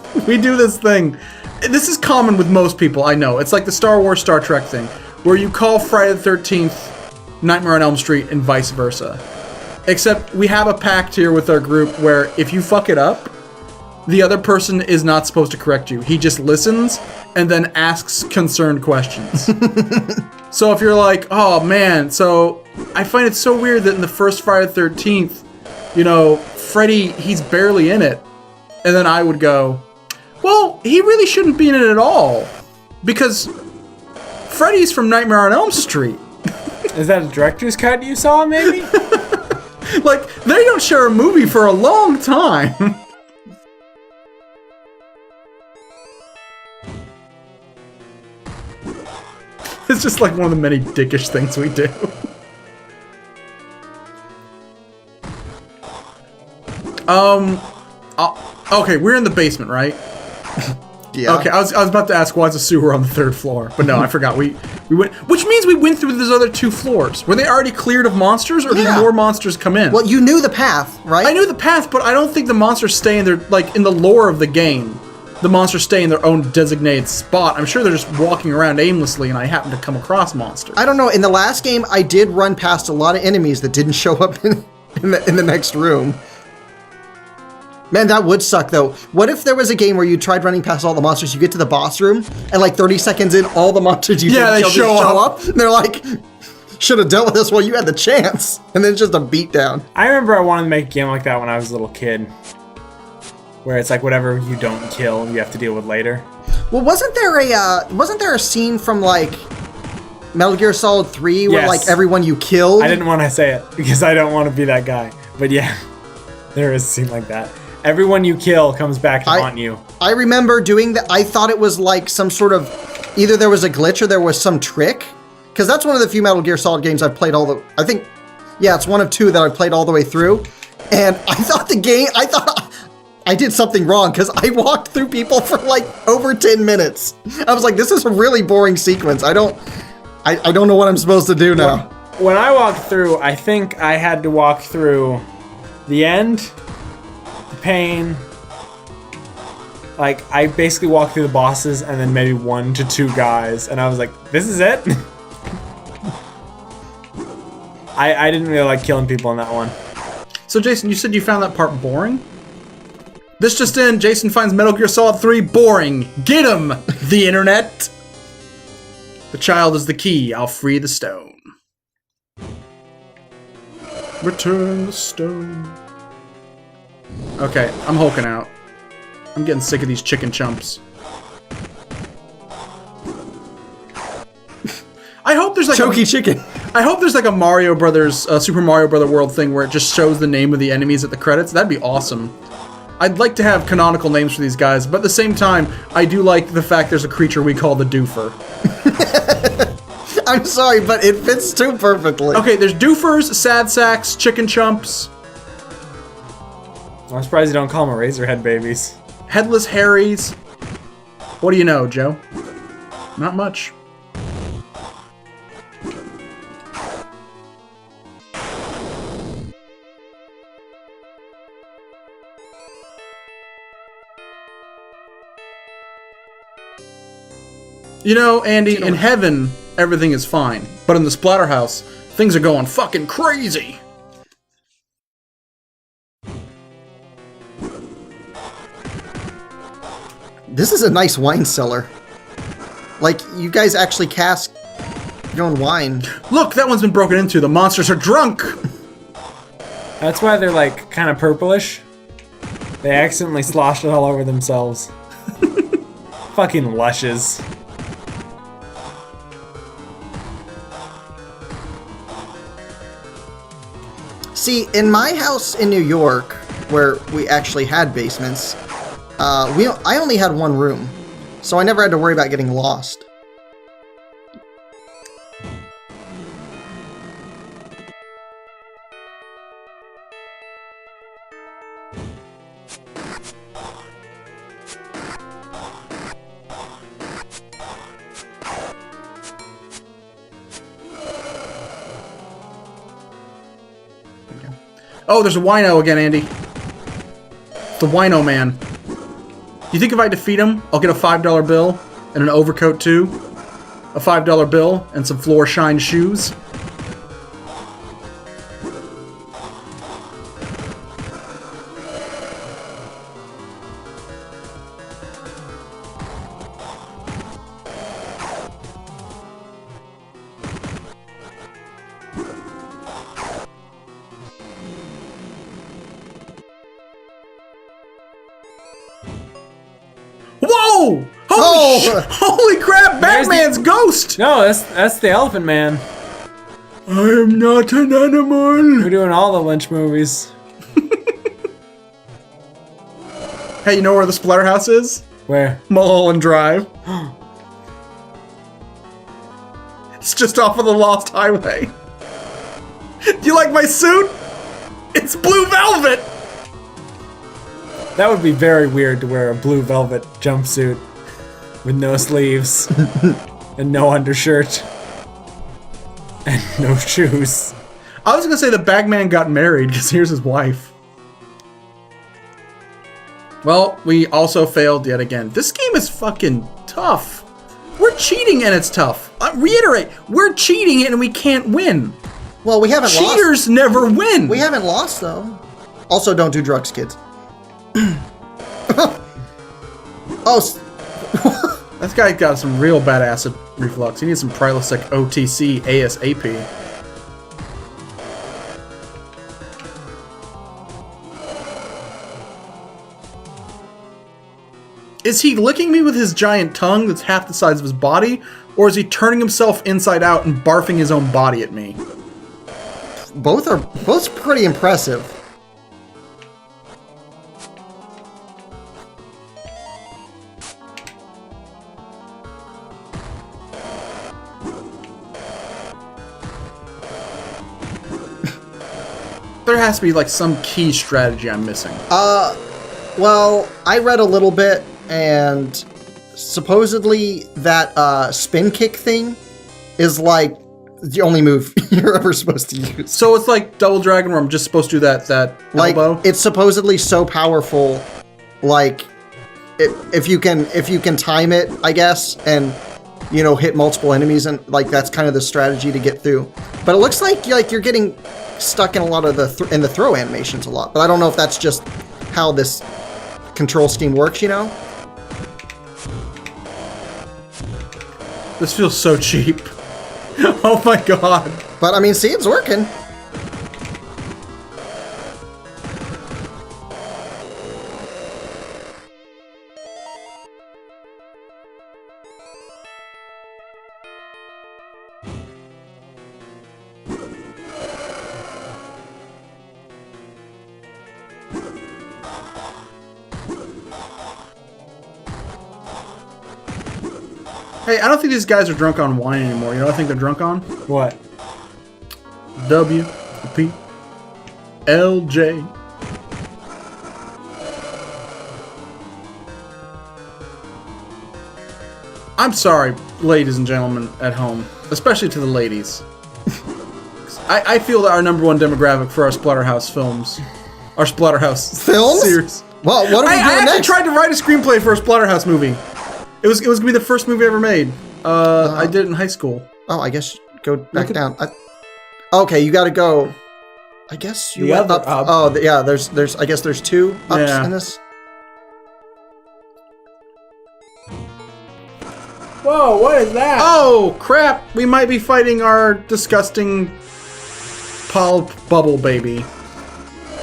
thing. This is common with most people, I know. It's like the Star Wars, Star Trek thing, where you call Friday the 13th Nightmare on Elm Street and vice versa. Except we have a pact here with our group where if you fuck it up, the other person is not supposed to correct you. He just listens and then asks concerned questions. So if you're like, oh man, so I find it so weird that in the first Friday the 13th, you know, Freddy, he's barely in it. And then I would go, well, he really shouldn't be in it at all. Because Freddy's from Nightmare on Elm Street. Is that a director's cut you saw, maybe? Like, they don't share a movie for a long time. It's just like one of the many dickish things we do. Okay, we're in the basement, right? Yeah. Okay, I was about to ask why is the sewer on the 3rd floor, but no, I forgot. We went, which means we went through those other 2 floors. Were they already cleared of monsters, or did Yeah. more monsters come in? Well, you knew the path, right? I knew the path, but I don't think the monsters stay in their, like, in the lore of the game. The monsters stay in their own designated spot. I'm sure they're just walking around aimlessly, and I happen to come across monsters. I don't know. In the last game, I did run past a lot of enemies that didn't show up in the next room. Man, that would suck, though. What if there was a game where you tried running past all the monsters, you get to the boss room, and like 30 seconds in, all the monsters you Yeah, didn't they kill just show up. And they're like, should have dealt with this while you had the chance. And then it's just a beatdown. I remember I wanted to make a game like that when I was a little kid. Where it's like whatever you don't kill, you have to deal with later. Well, wasn't there a scene from like Metal Gear Solid 3 where Yes. like everyone you killed? I didn't want to say it because I don't want to be that guy. But yeah, there is a scene like that. Everyone you kill comes back to haunt you. I remember doing that. I thought it was like some sort of either there was a glitch or there was some trick. Because that's one of the few Metal Gear Solid games I've played it's one of two that I've played all the way through. And I thought I did something wrong because I walked through people for like over 10 minutes. I was like, this is a really boring sequence. I don't know what I'm supposed to do now. When I walked through, I think I had to walk through the end, the pain. Like, I basically walked through the bosses and then maybe 1 to 2 guys. And I was like, this is it? I didn't really like killing people in that one. So Jason, you said you found that part boring? This just in, Jason finds Metal Gear Solid 3 boring. Get him, the internet! The child is the key, I'll free the stone. Return the stone. Okay, I'm hulking out. I'm getting sick of these chicken chumps. I hope there's like Choky chicken. I hope there's like a Mario Brothers, Super Mario Brother World thing where it just shows the name of the enemies at the credits. That'd be awesome. I'd like to have canonical names for these guys, but at the same time, I do like the fact there's a creature we call the Doofer. I'm sorry, but it fits too perfectly. Okay, there's Doofers, Sad Sacks, Chicken Chumps, I'm surprised you don't call them Razorhead babies. Headless Harrys. What do you know, Joe? Not much. You know, Andy, in heaven, everything is fine. But in the Splatterhouse, things are going fucking crazy. This is a nice wine cellar. Like, you guys actually cask your own wine. Look, that one's been broken into. The monsters are drunk. That's why they're like kind of purplish. They accidentally sloshed it all over themselves. Fucking lushes. See, in my house in New York, where we actually had basements, I only had one room, so I never had to worry about getting lost. Oh, there's a wino again, Andy. The wino man. You think if I defeat him, I'll get a $5 bill and an overcoat too? A $5 bill and some floor shine shoes? Whoa! Holy crap! Batman's ghost! No, that's the Elephant Man. I am not an animal. We're doing all the Lynch movies. Hey, you know where the Splatterhouse is? Where? Mulholland Drive. It's just off of the Lost Highway. Do you like my suit? It's blue velvet! That would be very weird to wear a blue velvet jumpsuit with no sleeves and no undershirt and no shoes. I was gonna say the Bagman got married because here's his wife. Well, we also failed yet again. This game is fucking tough. We're cheating and it's tough. I reiterate, we're cheating and we can't win. Well, we haven't lost. Cheaters never win. We haven't lost, though. Also, don't do drugs, kids. This guy got some real bad acid reflux. He needs some Prilosec OTC ASAP. Is he licking me with his giant tongue that's half the size of his body? Or is he turning himself inside out and barfing his own body at me? Both pretty impressive. There has to be like some key strategy I'm missing. Well, I read a little bit, and supposedly that spin kick thing is like the only move you're ever supposed to use. So it's like Double Dragon where I'm just supposed to do that Like, elbow? it's supposedly so powerful, like, if you can time it, I guess, and, you know, hit multiple enemies, and, like, that's kind of the strategy to get through. But it looks like you're getting stuck in a lot of the in the throw animations a lot, but I don't know if that's just how this control scheme works, you know? This feels so cheap. Oh my god. But, I mean, see, it's working. Hey, I don't think these guys are drunk on wine anymore. You know what I think they're drunk on? What? W, P, L, J. I'm sorry, ladies and gentlemen at home, especially to the ladies. I feel that our #1 demographic for our Splatterhouse films, our Splatterhouse Films? series. Well, what are we I doing actually next? tried to write a screenplay for a Splatterhouse movie. It was gonna be the first movie I ever made. I did it in high school. Oh, I guess go back down. Okay, you got to go. I guess you The went other up. Oh, yeah. There's. I guess there's 2 ups Yeah. in this. Whoa, what is that? Oh crap! We might be fighting our disgusting Bubble Baby.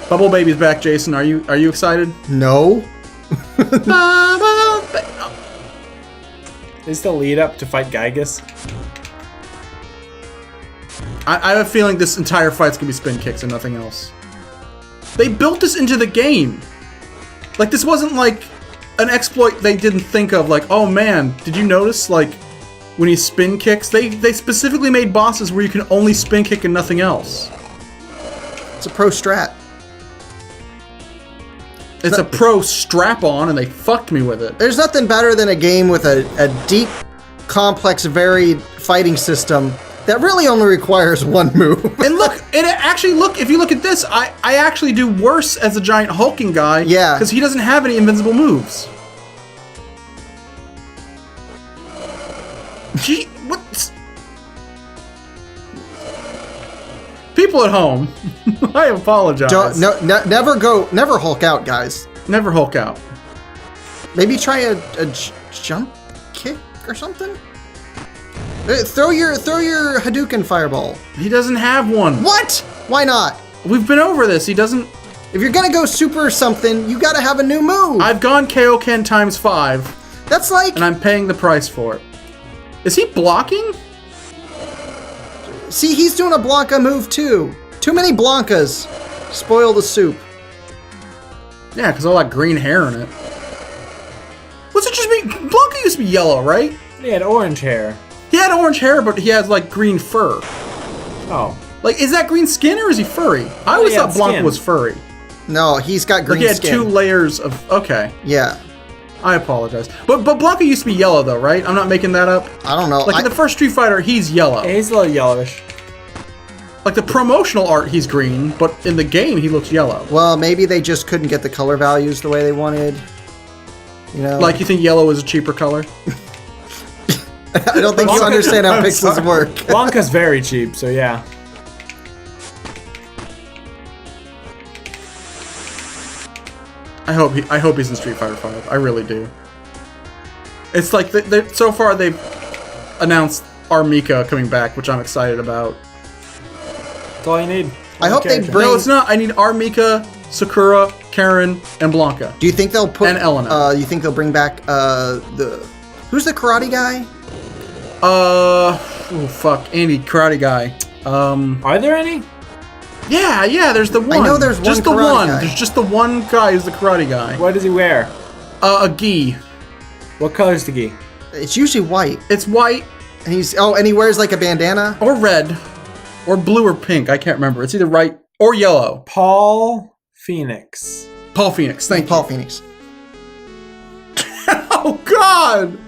Bubble Baby's back, Jason. Are you excited? No. Is the lead up to fight Gygus? I have a feeling this entire fight's gonna be spin kicks and nothing else. They built this into the game. Like, this wasn't like an exploit they didn't think of. Like, oh man, did you notice, like, when he spin kicks? They specifically made bosses where you can only spin kick and nothing else. It's a pro strat. It's a pro strap-on, and they fucked me with it. There's nothing better than a game with a deep, complex, varied fighting system that really only requires one move. And look, if you look at this, I actually do worse as a giant hulking guy. Yeah. Because he doesn't have any invincible moves. Gee, what? People at home, I apologize. Never Hulk out, guys. Never Hulk out. Maybe try a jump kick or something. Throw your Hadouken fireball. He doesn't have one. What? Why not? We've been over this. He doesn't. If you're gonna go super something, you gotta have a new move. I've gone Kaioken times 5, That's like. and I'm paying the price for it. Is he blocking? See, he's doing a Blanca move too. Too many Blancas. Spoil the soup. Yeah, because all that green hair in it. What's it just be? Blanca used to be yellow, right? He had orange hair. He had orange hair, but he has like green fur. Oh. Like, is that green skin or is he furry? I always he had thought Blanca skin. was furry. No, he's got Like, green he had skin. 2 layers of. Okay, Yeah. I apologize. But Blanca used to be yellow, though, right? I'm not making that up. I don't know. Like in the first Street Fighter, he's yellow. Yeah, he's a little yellowish. Like the promotional art, he's green, but in the game, he looks yellow. Well, maybe they just couldn't get the color values the way they wanted. You know? Like, you think yellow is a cheaper color? I don't think you Blanca- understand how I'm pixels sorry. work. Blanca's very cheap, so yeah. I hope he's in Street Fighter 5. I really do. It's like so far they've announced Armika coming back, which I'm excited about. That's all you need. I hope they Character. bring- No, it's not. I need Armika, Sakura, Karen, and Blanca. Do you think they'll put? And Elena. You think they'll bring back who's the karate guy? Oh fuck, Andy, karate guy. Are there any? Yeah, there's the one. know there's one just the karate one. guy. There's just the one guy who's the karate guy. What does he wear? A gi. What color's the gi? It's usually white, It's white and he wears like a bandana. or red, or blue or pink. I can't remember. It's either Or yellow. Paul Phoenix. Paul Phoenix. Thank Paul you. Phoenix. Oh, God.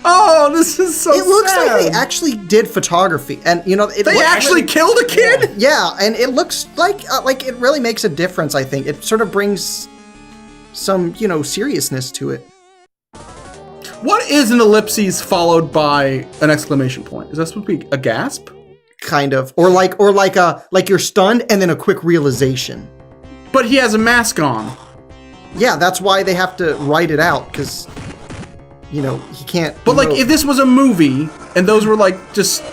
Oh, this is so It looks sad. like they actually did photography, and you know, They actually killed a kid? Yeah, and it looks like it really makes a difference. I think it sort of brings some, you know, seriousness to it. What is an ellipses followed by an exclamation point? Is that supposed to be a gasp? Kind of, or like you're stunned and then a quick realization. But he has a mask on. Yeah, that's why they have to write it out, because, you know, he can't. But like, if this was a movie and those were like just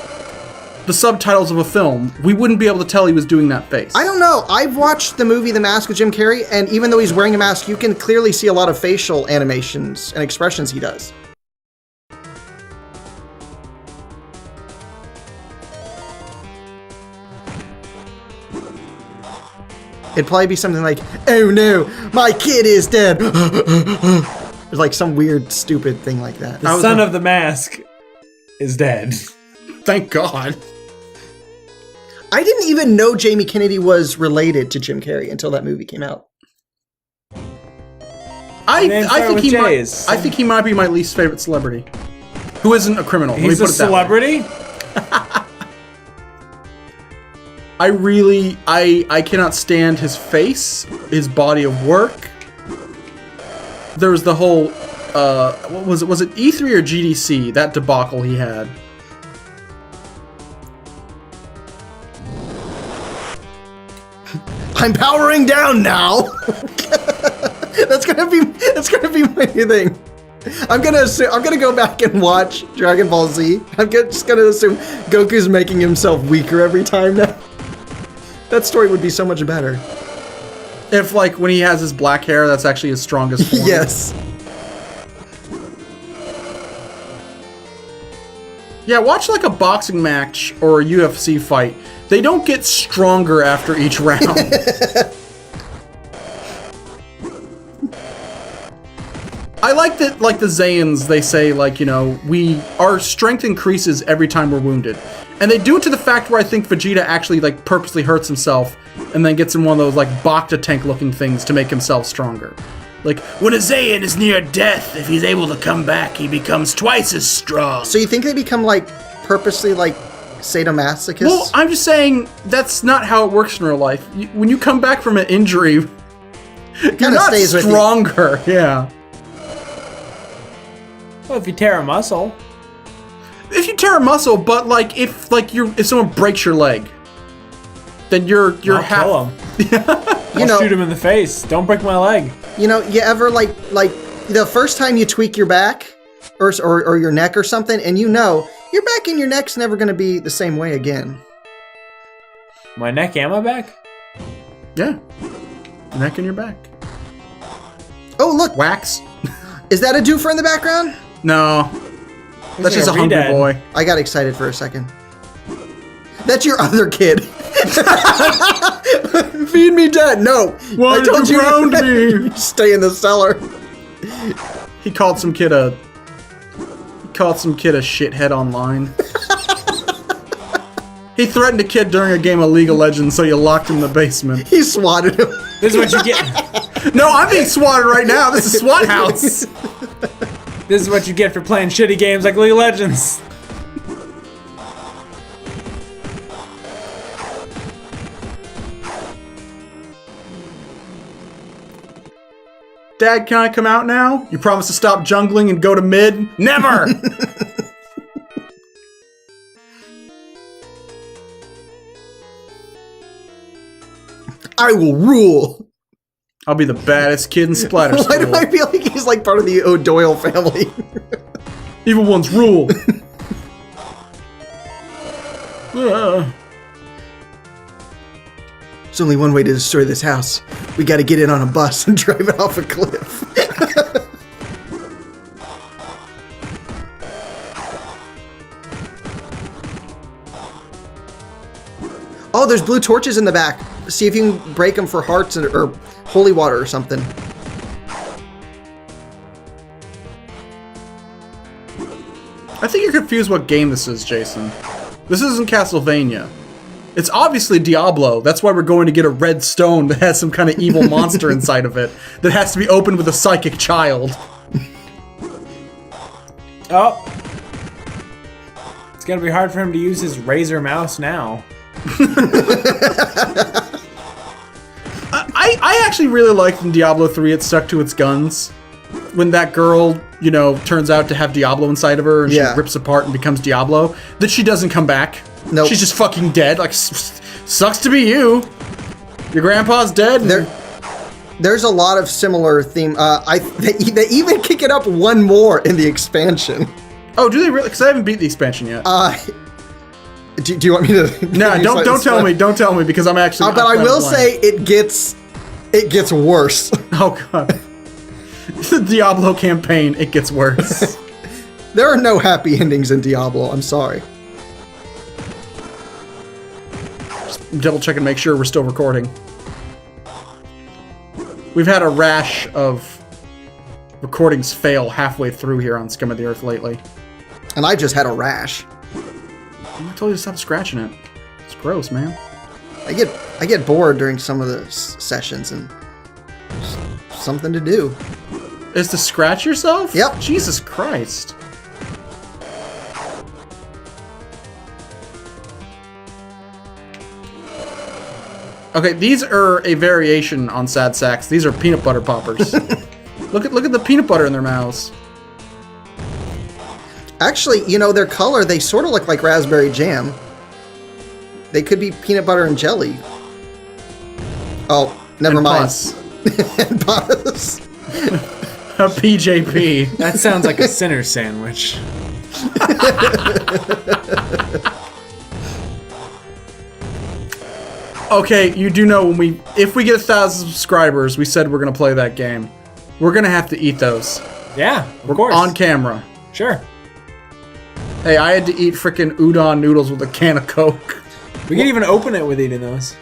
the subtitles of a film, we wouldn't be able to tell he was doing that face. I don't know. I've watched the movie The Mask with Jim Carrey, and even though he's wearing a mask, you can clearly see a lot of facial animations and expressions he does. It'd probably be something like, "Oh no, my kid is dead." There's like some weird, stupid thing like that. The son of the mask is dead. Thank God. I didn't even know Jamie Kennedy was related to Jim Carrey until that movie came out. I with J's. think he might be my least favorite celebrity. Who isn't a criminal. Let me He's a put it that way. celebrity? I cannot stand his face, his body of work. There was the whole, what was it? Was it E3 or GDC? That debacle he had. I'm powering down now. That's gonna be my new thing. I'm gonna go back and watch Dragon Ball Z. Just gonna assume Goku's making himself weaker every time now. That story would be so much better. If like when he has his black hair, that's actually his strongest form. Yes. Yeah, watch like a boxing match or a UFC fight. They don't get stronger after each round. I like that, like the Zayians, they say, like, you know, our strength increases every time we're wounded. And they do it to the fact where I think Vegeta actually, like, purposely hurts himself and then gets in one of those, like, Bacta tank looking things to make himself stronger. Like, when a Zayan is near death, if he's able to come back, he becomes twice as strong. So you think they become like purposely like sadomasochists? Well, I'm just saying that's not how it works in real life. When you come back from an injury, you're not stays with you. stronger. Yeah. Well, if you tear a muscle. If you tear a muscle, but like if someone breaks your leg, then you're I'll kill him. I'll shoot him in the face. Don't break my leg. You know, you ever like the first time you tweak your back or your neck or something, and you know your back and your neck's never going to be the same way again. My neck and my back? Yeah. Neck and your back. Oh, look. Wax? Is that a doofer in the background? No. That's just a hungry Redad. boy. I got excited for a second. That's your other kid. Feed me dead. No. Why I told did you ground me? Stay in the cellar. He called some kid a shithead online. He threatened a kid during a game of League of Legends, so you locked him in the basement. He swatted him. This is what you get. No, I'm being swatted right now. This is Splatterhhouse. This is what you get for playing shitty games like League of Legends. Dad, can I come out now? You promise to stop jungling and go to mid? Never! I will rule. I'll be the baddest kid in Splatter Why do School. I feel like he's like part of the O'Doyle family? Evil ones rule. Ah. There's only one way to destroy this house. We gotta get it on a bus and drive it off a cliff. Oh, there's blue torches in the back. See if you can break them for hearts or holy water or something. I think you're confused what game this is, Jason. This isn't Castlevania. It's obviously Diablo. That's why we're going to get a red stone that has some kind of evil monster inside of it that has to be opened with a psychic child. Oh. It's gonna be hard for him to use his Razer mouse now. I actually really liked in Diablo 3 it stuck to its guns. When that girl, you know, turns out to have Diablo inside of her and she rips apart and becomes Diablo, that she doesn't come back. Nope. She's just fucking dead. Like, sucks to be you. Your grandpa's dead. There's a lot of similar theme. They even kick it up one more in the expansion. Oh, do they really? Because I haven't beat the expansion yet. Do you want me to? No, don't tell me. Don't tell me because I'm actually. But I will say it gets worse. Oh god. The Diablo campaign, it gets worse. There are no happy endings in Diablo. I'm sorry. Just double check and make sure we're still recording. We've had a rash of recordings fail halfway through here on Scum of the Earth lately. And I just had a rash. I told you to stop scratching it. It's gross, man. I get bored during some of the sessions and something to do. Is to scratch yourself? Yep. Jesus Christ. Okay, these are a variation on Sad Sacks. These are peanut butter poppers. Look at the peanut butter in their mouths. Actually, you know, their color, they sort of look like raspberry jam. They could be peanut butter and jelly. Oh, never mind. Pus. And pus. A PJP. That sounds like a sinner sandwich. Okay, you do know if we get 1,000 subscribers, we said we're gonna play that game. We're gonna have to eat those. Yeah, of course. On camera. Sure. Hey, I had to eat frickin' udon noodles with a can of Coke. We can even open it with eating those.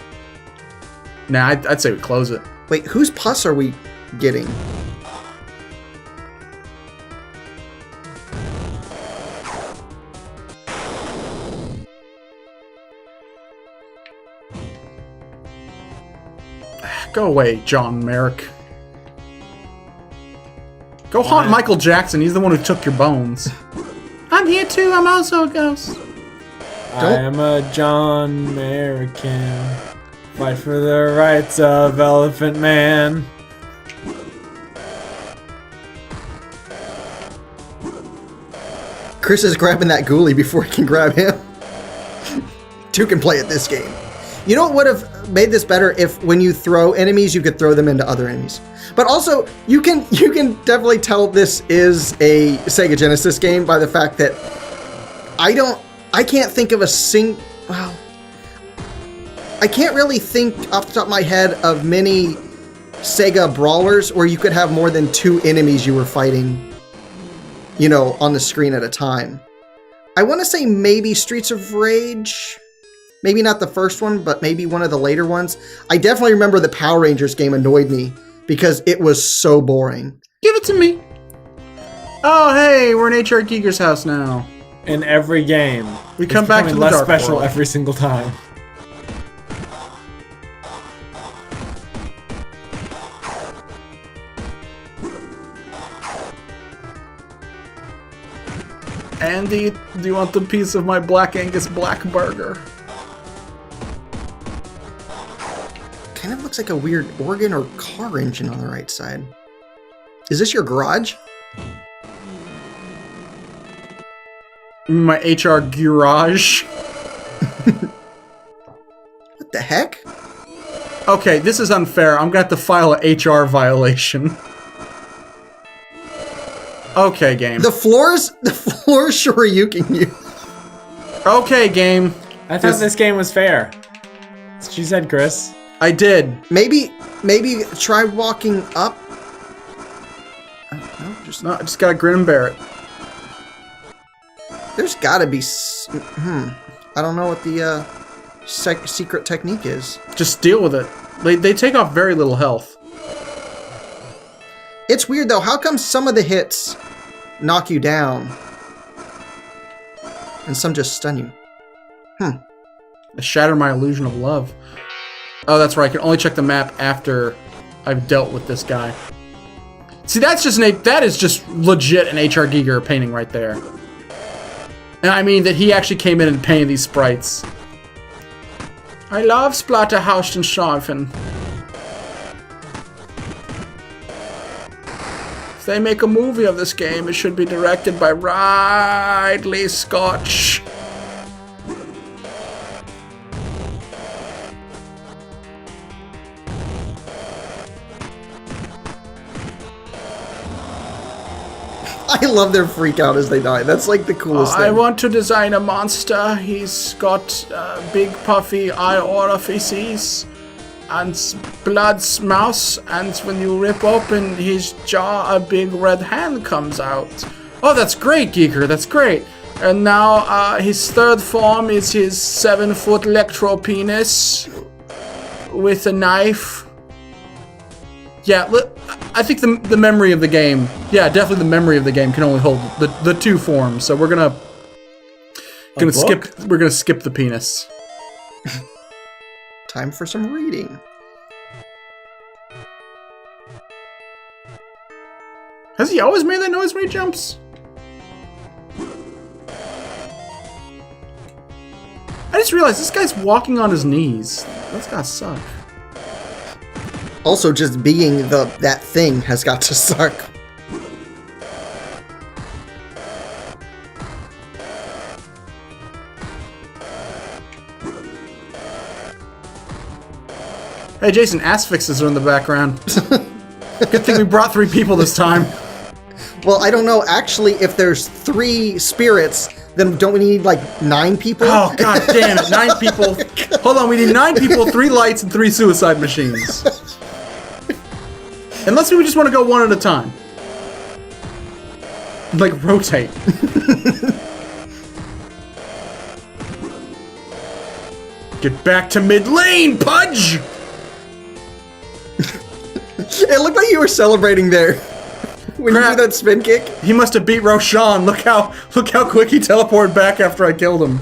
Nah, I'd say we close it. Wait, whose pus are we getting? Go away, John Merrick. Go haunt Michael Jackson. He's the one who took your bones. I'm here too. I'm also a ghost. I am a John American. Fight for the rights of Elephant Man. Chris is grabbing that ghoulie before he can grab him. Two can play at this game. You know what would have made this better if when you throw enemies, you could throw them into other enemies. But also, you can definitely tell this is a Sega Genesis game by the fact that I can't think of well, I can't really think off the top of my head of many Sega brawlers where you could have more than two enemies you were fighting, you know, on the screen at a time. I want to say maybe Streets of Rage. Maybe not the first one, but maybe one of the later ones. I definitely remember the Power Rangers game annoyed me because it was so boring. Give it to me. Oh, hey, we're in HR Giger's house now. In every game. We come back to the less Dark special World. every single time. Andy, do you want the piece of my Black Angus Black Burger? Kind of looks like a weird organ or car engine on the right side. Is this your garage? My HR garage. What the heck? Okay, this is unfair. I'm gonna have to file a HR violation. Okay, game. The floor's shoryuking you. Okay, game. I thought this game was fair. She said, Chris. I did. Maybe try walking up. No, just gotta grin and bear it. There's gotta be. I don't know what the secret technique is. Just deal with it. They take off very little health. It's weird though. How come some of the hits knock you down and some just stun you? Shatter my illusion of love. Oh, that's right. I can only check the map after I've dealt with this guy. See, that is just legit an H.R. Giger painting right there. And I mean that he actually came in and painted these sprites. I love Splatterhhouse and Schaffen. If they make a movie of this game, it should be directed by Ridley Scott. I love their freak out as they die. That's like the coolest thing. I want to design a monster. He's got big puffy eye orifices and blood mouth, and when you rip open his jaw, a big red hand comes out. Oh, that's great, Geeker. That's great. And now his third form is his 7-foot electro penis with a knife. Yeah, I think the memory of the game, yeah, definitely the memory of the game can only hold the two forms. So we're gonna skip the penis. Time for some reading. Has he always made that noise when he jumps? I just realized this guy's walking on his knees. That's gotta suck. Also, just being that thing has got to suck. Hey Jason, asphyxes are in the background. Good thing we brought 3 people this time. Well, I don't know. Actually, if there's 3 spirits, then don't we need like 9 people? Oh, god damn it, 9 people. Hold on, we need 9 people, 3 lights, and 3 suicide machines. Unless we just want to go one at a time. Like, rotate. Get back to mid lane, Pudge! It looked like you were celebrating there. When you Crap. do that spin kick. He must have beat Roshan. Look how quick he teleported back after I killed him.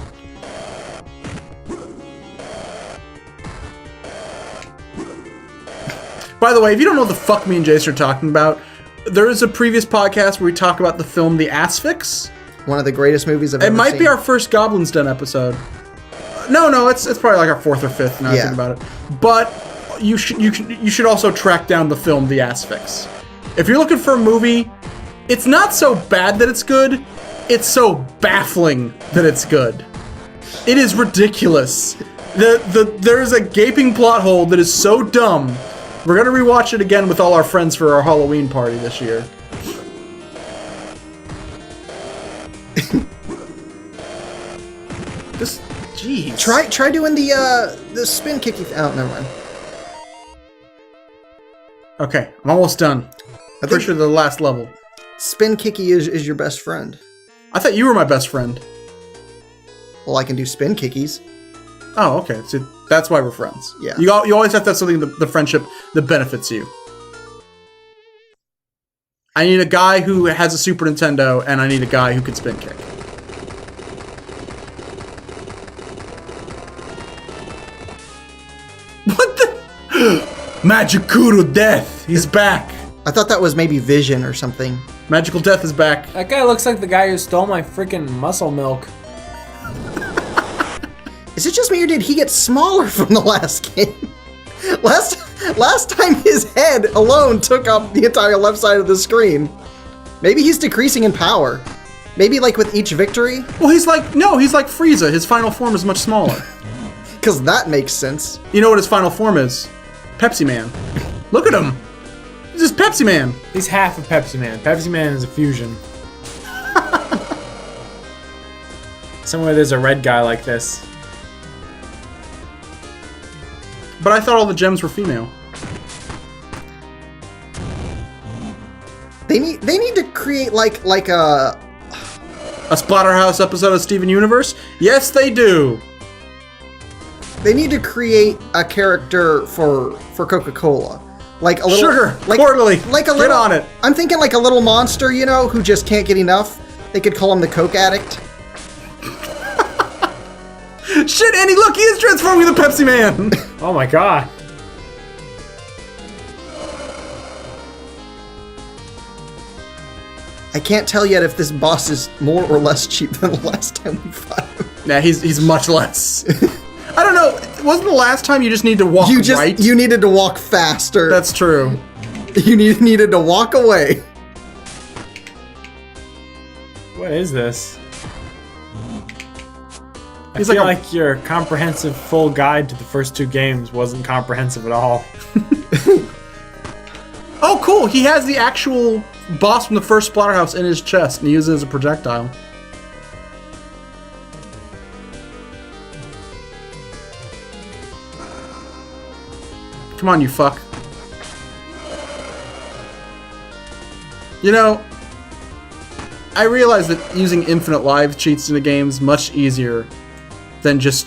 By the way, if you don't know what the fuck me and Jace are talking about, there is a previous podcast where we talk about the film The Asphyx. One of the greatest movies I've It ever might seen. be our first Goblin's Den episode. No, it's probably like our 4th or 5th now I think about it. But you should also track down the film The Asphyx. If you're looking for a movie, it's not so bad that it's good, it's so baffling that it's good. It is ridiculous. There is a gaping plot hole that is so dumb. We're gonna rewatch it again with all our friends for our Halloween party this year. Just, jeez. Try doing the spin kicky. Oh, never mind. Okay, I'm almost done. I Pretty think sure the last level. spin kicky is your best friend. I thought you were my best friend. Well, I can do spin kickies. Oh, okay. So that's why we're friends. Yeah. You always have to have something the friendship that benefits you. I need a guy who has a Super Nintendo, and I need a guy who can spin kick. What the? Magikuru Death! He's back! I thought that was maybe Vision or something. Magical Death is back. That guy looks like the guy who stole my freaking muscle milk. Is it just me or did he get smaller from the last game? Last time his head alone took up the entire left side of the screen. Maybe he's decreasing in power. Maybe like with each victory? Well, he's like Frieza. His final form is much smaller. Because that makes sense. You know what his final form is? Pepsi Man. Look at him. He's just Pepsi Man. He's half of Pepsi Man. Pepsi Man is a fusion. Somewhere there's a red guy like this. But I thought all the gems were female. They need to create like a Splatterhhouse episode of Steven Universe? Yes, they do. They need to create a character for Coca-Cola. Like a little Sugar, like, quarterly. Like a Get little, on it. I'm thinking like a little monster, you know, who just can't get enough. They could call him the Coke Addict. Shit, Andy, look, he is transforming the Pepsi Man! Oh my god. I can't tell yet if this boss is more or less cheap than the last time we fought him. Nah, he's much less. I don't know, wasn't the last time you just need to walk right? You needed to walk faster. That's true. You needed to walk away. What is this? I He's feel like like your comprehensive full guide to the first 2 games wasn't comprehensive at all. Oh, cool, he has the actual boss from the first Splatterhouse in his chest, and he uses it as a projectile. Come on, you fuck. You know, I realize that using infinite live cheats in a game is much easier than just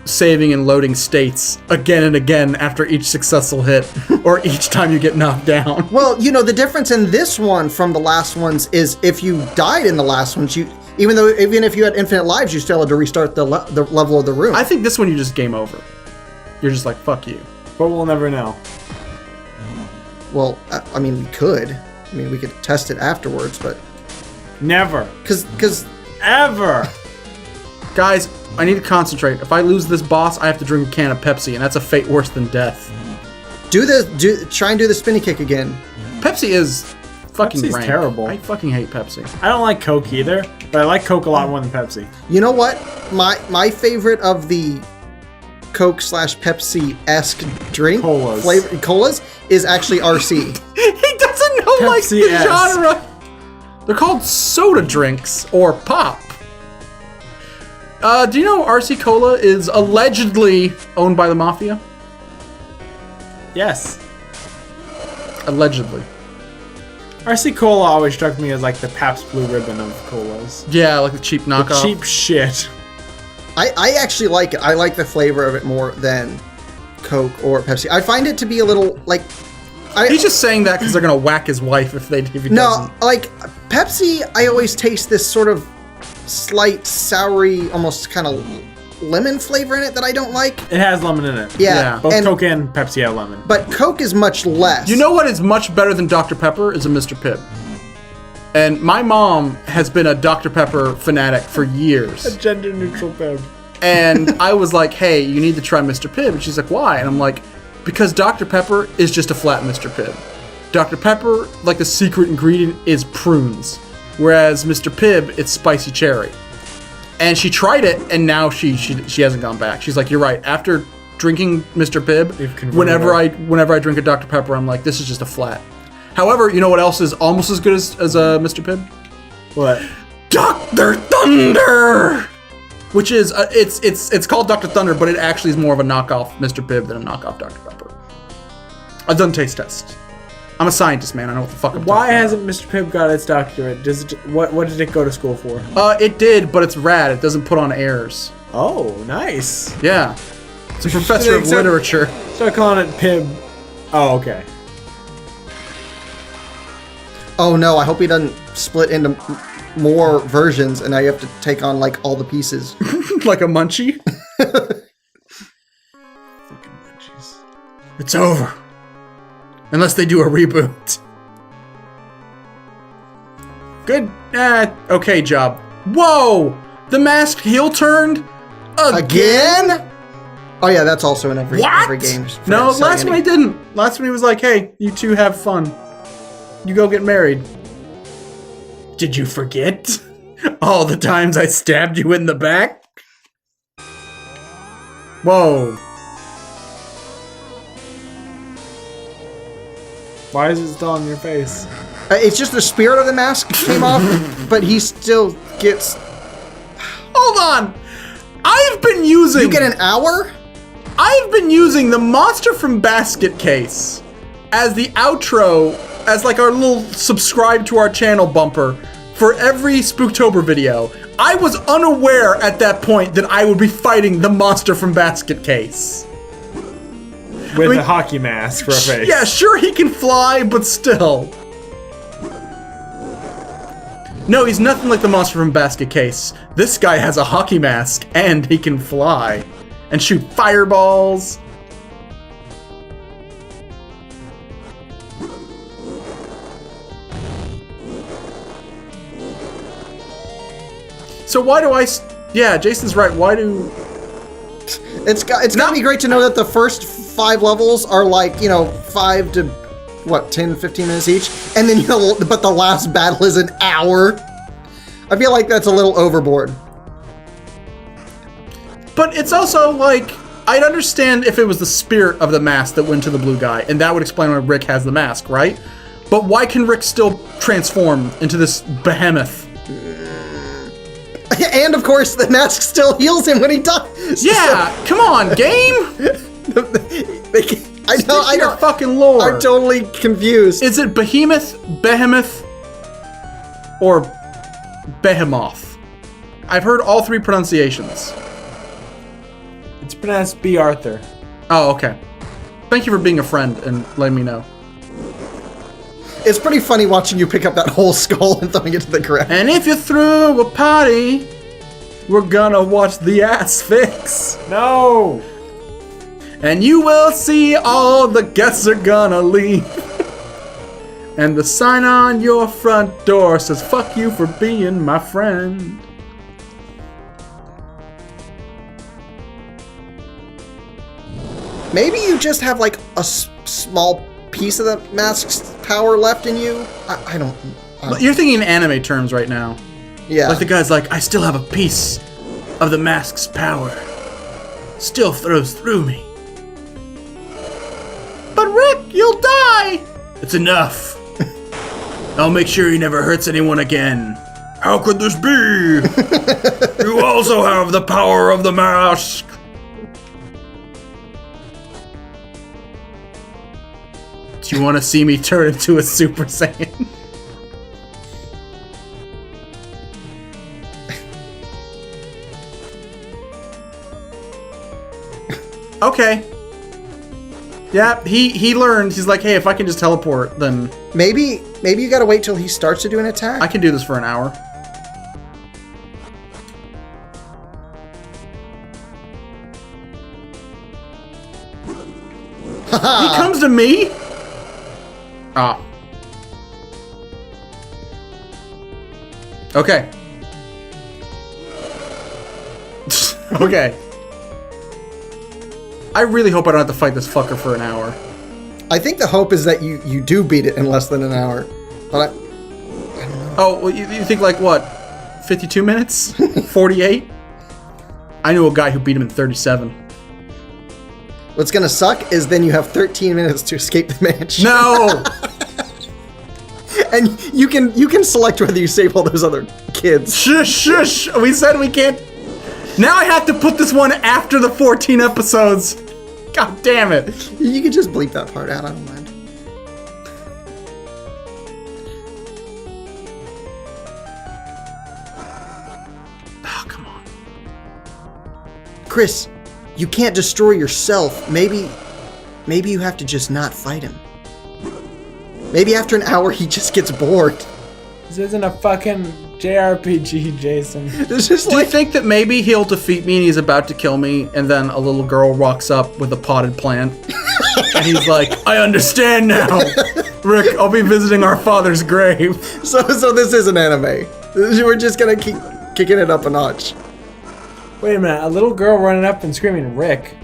saving and loading states again and again after each successful hit or each time you get knocked down. Well, you know, the difference in this one from the last ones is if you died in the last ones, even if you had infinite lives, you still had to restart the level of the room. I think this one you just game over. You're just like, fuck you. But we'll never know. Well, I mean, we could. I mean, we could test it afterwards, but... Never. Because... Ever. Guys, I need to concentrate. If I lose this boss, I have to drink a can of Pepsi, and that's a fate worse than death. Try and do the spinny kick again. Pepsi is fucking Pepsi's rank. terrible. I fucking hate Pepsi. I don't like Coke either, but I like Coke a lot more than Pepsi. You know what? My favorite of the Coke/Pepsi-esque drink colas is actually RC. He doesn't know like the Pepsi-esque. genre. They're called soda drinks or pop. Do you know RC Cola is allegedly owned by the mafia? Yes. Allegedly. RC Cola always struck me as like the Pabst Blue Ribbon of colas. Yeah, like the cheap knockoff. Cheap shit. I actually like it. I like the flavor of it more than Coke or Pepsi. I find it to be a little like... He's just saying that because they're gonna whack his wife if he doesn't. No, like Pepsi, I always taste this sort of slight soury, almost kind of lemon flavor in it that I don't like. It has lemon in it. Yeah, Both and, Coke and Pepsi have lemon. but Coke is much less. You know what is much better than Dr. Pepper is a Mr. Pibb. And my mom has been a Dr. Pepper fanatic for years. Gender neutral Peb. And I was like, hey, you need to try Mr. Pibb. And she's like, why? And I'm like, because Dr. Pepper is just a flat Mr. Pibb. Dr. Pepper, like the secret ingredient, is prunes. Whereas Mr. Pibb, it's spicy cherry. And she tried it, and now she hasn't gone back. She's like, you're right. After drinking Mr. Pibb, whenever I drink a Dr. Pepper, I'm like, this is just a flat. However, you know what else is almost as good as Mr. Pibb? What? Dr. Thunder! Which is, it's called Dr. Thunder, but it actually is more of a knockoff Mr. Pibb than a knockoff Dr. Pepper. I've done taste tests. I'm a scientist, man. I know what the fuck I'm talking about. Why hasn't Mr. Pibb got its doctorate? What did it go to school for? It did, but it's rad. It doesn't put on airs. Oh, nice. Yeah. It's a professor of literature. Start calling it Pibb. Oh, okay. Oh no, I hope he doesn't split into more versions and now you have to take on like all the pieces. Like a munchie? Fucking munchies. It's over. Unless they do a reboot. Good. Okay job. Whoa! The masked heel turned? Again? Oh yeah, that's also in every game. No, last one he didn't. Last one he was like, hey, you two have fun. You go get married. Did you forget? All the times I stabbed you in the back? Whoa. Why is it still on your face? It's just the spirit of the mask came off, but he still gets... Hold on! I've been using... You get an hour? I've been using the Monster from Basket case as the outro, as like our little subscribe to our channel bumper for every Spooktober video. I was unaware at that point that I would be fighting the Monster from Basket case. With a hockey mask for a face. Yeah, sure he can fly, but still. No, he's nothing like the monster from Basket Case. This guy has a hockey mask, and he can fly. And shoot fireballs. So why do I... Yeah, Jason's right. Why do... It's gotta be great to know that the first 5 levels are like, 5 to, 10, 15 minutes each? And then, but the last battle is an hour? I feel like that's a little overboard. But it's also like... I'd understand if it was the spirit of the mask that went to the blue guy, and that would explain why Rick has the mask, right? But why can Rick still transform into this behemoth? And of course, the mask still heals him when he dies. Yeah, come on, game! I Your fucking lore. I'm totally confused. Is it Behemoth, or Behemoth? I've heard all 3 pronunciations. It's pronounced B. Arthur. Oh, okay. Thank you for being a friend and letting me know. It's pretty funny watching you pick up that whole skull and throwing it to the ground. And if you threw a party, we're gonna watch the ass fix. No! And you will see all the guests are gonna leave. And the sign on your front door says, fuck you for being my friend. Maybe you just have like a small piece of the mask's power left in you? I don't... You're thinking in anime terms right now. Yeah. Like the guy's like, I still have a piece of the mask's power. Still throws through me. But Rick, you'll die! It's enough. I'll make sure he never hurts anyone again. How could this be? You also have the power of the mask. Do you want to see me turn into a Super Saiyan? Okay. Yeah, he learned. He's like, hey, if I can just teleport, then... Maybe you gotta wait till he starts to do an attack? I can do this for an hour. He comes to me? Ah. Okay. Okay. I really hope I don't have to fight this fucker for an hour. I think the hope is that you do beat it in less than an hour. But Oh, well, you think like what? 52 minutes? 48? I knew a guy who beat him in 37. What's gonna suck is then you have 13 minutes to escape the mansion. No! And you can select whether you save all those other kids. Shush, shush! We said we can't... Now I have to put this one after the 14 episodes. God damn it. You can just bleep that part out, I don't mind. Oh, come on. Chris, you can't destroy yourself. Maybe you have to just not fight him. Maybe after an hour he just gets bored. This isn't a fucking JRPG, Jason. It's just Do like... you think that maybe he'll defeat me and he's about to kill me, and then a little girl walks up with a potted plant, and he's like, I understand now. Rick, I'll be visiting our father's grave. So this is an anime. We're just gonna keep kicking it up a notch. Wait a minute, a little girl running up and screaming, Rick.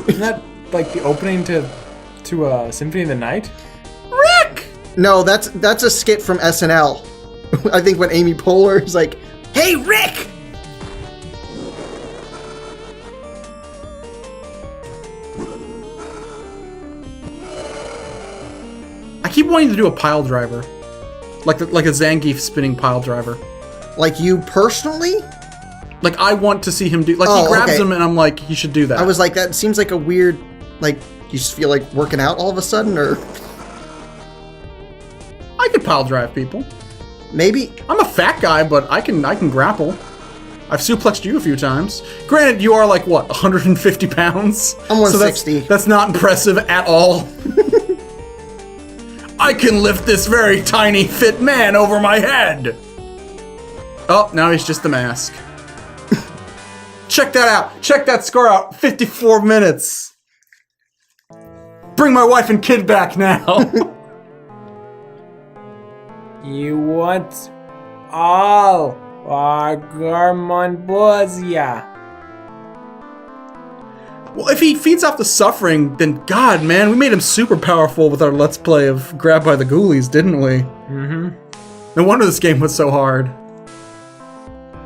Isn't that like the opening to Symphony of the Night? Rick! No, that's a skit from SNL. I think when Amy Poehler is like, "Hey, Rick!" I keep wanting to do a pile driver. Like a Zangief spinning pile driver. Like you personally? Like I want to see him do... Like Oh, he grabs okay. him and I'm like, he should do that. I was like, that seems like a weird, like, you just feel like working out all of a sudden, or I could pile drive people. maybe. I'm a fat guy, but I can grapple. I've suplexed you a few times. Granted, you are like, what, 150 pounds? I'm 160. So that's not impressive at all. I can lift this very tiny, fit man over my head. Oh, now he's just the mask. Check that out. Check that score out. 54 minutes. Bring my wife and kid back now. You want all our Garmonbozia. Well, if he feeds off the suffering, then God, man, we made him super powerful with our Let's Play of Grabbed by the Ghoulies, didn't we? Mm-hmm. No wonder this game was so hard.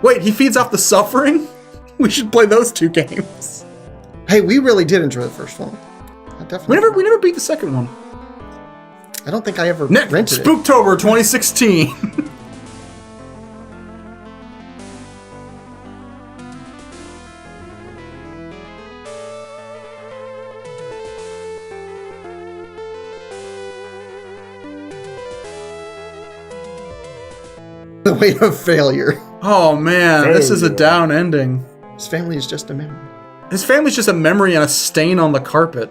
Wait, he feeds off the suffering? We should play those two games. Hey, we really did enjoy the first one. I definitely. We never beat the second one. I don't think I ever Next, rented it. Spooktober 2016. The weight of failure. Oh man, this is a down ending. His family is just a memory. His family's just a memory and a stain on the carpet.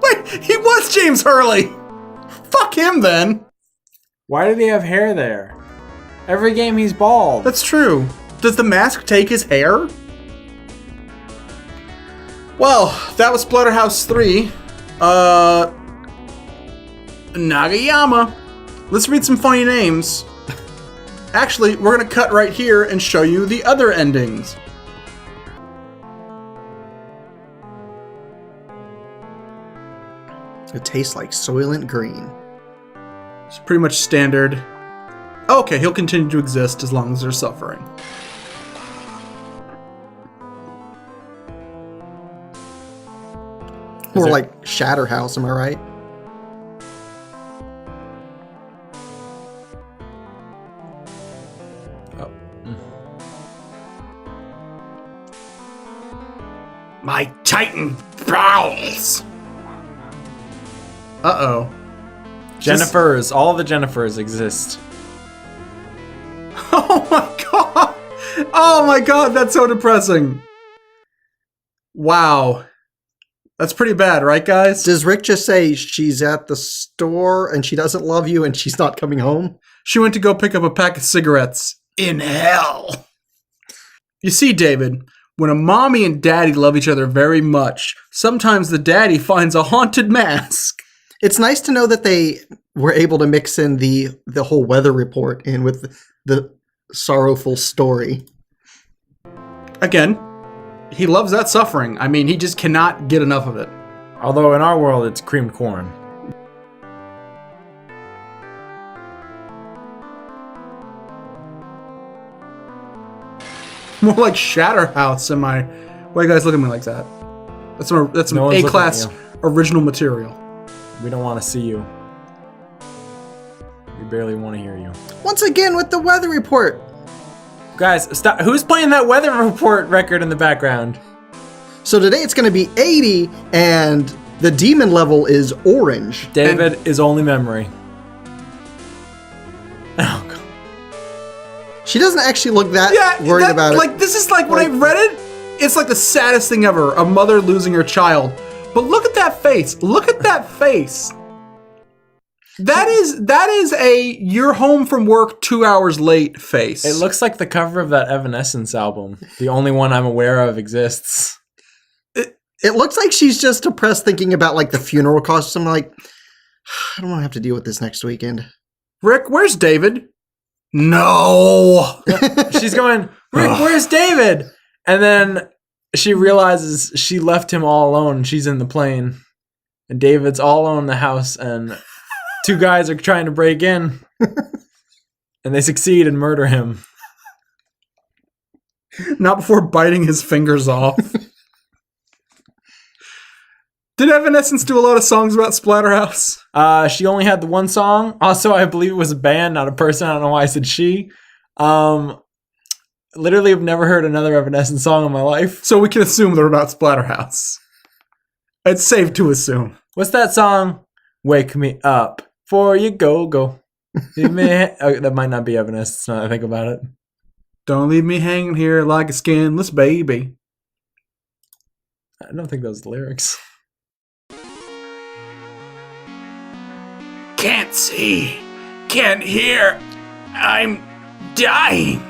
Wait, he was James Hurley! Fuck him then! Why did he have hair there? Every game he's bald. That's true. Does the mask take his hair? Well, that was Splatterhhouse 3. Nagayama. Let's read some funny names. Actually, we're gonna cut right here and show you the other endings. It tastes like Soylent Green. It's pretty much standard. Okay, he'll continue to exist as long as there's suffering. More like Splatterhhouse, am I right? My Titan bowels. Uh-oh. Jennifers. All the Jennifers exist. Oh my god! Oh my god, that's so depressing. Wow. That's pretty bad, right guys? Does Rick just say she's at the store and she doesn't love you and she's not coming home? She went to go pick up a pack of cigarettes. In hell. You see, David, when a mommy and daddy love each other very much, sometimes the daddy finds a haunted mask. It's nice to know that they were able to mix in the whole weather report in with the sorrowful story. Again, he loves that suffering. I mean, he just cannot get enough of it. Although in our world, it's creamed corn. More like Splatterhhouse, am I? Why you guys look at me like that? That's some No one's A-class looking at original material. We don't want to see you. We barely want to hear you. Once again with the weather report. Guys, stop. Who's playing that weather report record in the background? So today it's going to be 80 and the demon level is orange. David is only memory. Oh, God. She doesn't actually look that worried about it. Like, this is like, when I read it, it's like the saddest thing ever. A mother losing her child. But look at that face. Look at that face. That is a you're home from work 2 hours late face. It looks like the cover of that Evanescence album. The only one I'm aware of exists. It looks like she's just depressed thinking about like the funeral costs. I'm like, I don't want to have to deal with this next weekend. Rick, where's David? No. She's going, Rick, where's David? And then she realizes she left him all alone. She's in the plane. And David's all alone in the house. And two guys are trying to break in. And they succeed and murder him. Not before biting his fingers off. Did Evanescence do a lot of songs about Splatterhouse? She only had the one song. Also, I believe it was a band, not a person. I don't know why I said she. Literally have never heard another Evanescence song in my life. So we can assume they're about Splatterhouse. It's safe to assume. What's that song? Wake me up before you go. That might not be Evanescence now that I think about it. Don't leave me hanging here like a skinless baby. I don't think those are the lyrics. Can't see. can't hear. I'm dying.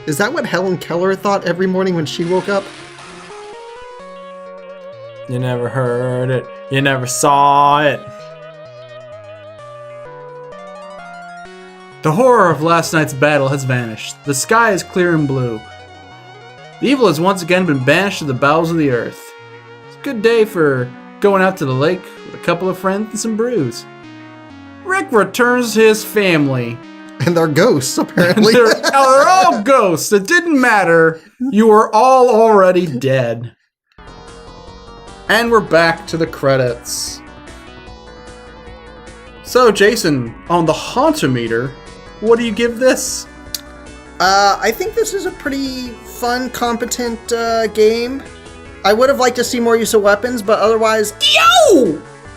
Is that what Helen Keller thought every morning when she woke up? You never heard it. You never saw it. The horror of last night's battle has vanished. The sky is clear and blue. The evil has once again been banished to the bowels of the earth. It's a good day for going out to the lake with a couple of friends and some brews. Rick returns to his family. And they're ghosts, apparently. They're all ghosts. It didn't matter. You were all already dead. And we're back to the credits. So, Jason, on the Hauntometer, what do you give this? I think this is a pretty fun, competent game. I would have liked to see more use of weapons, but otherwise,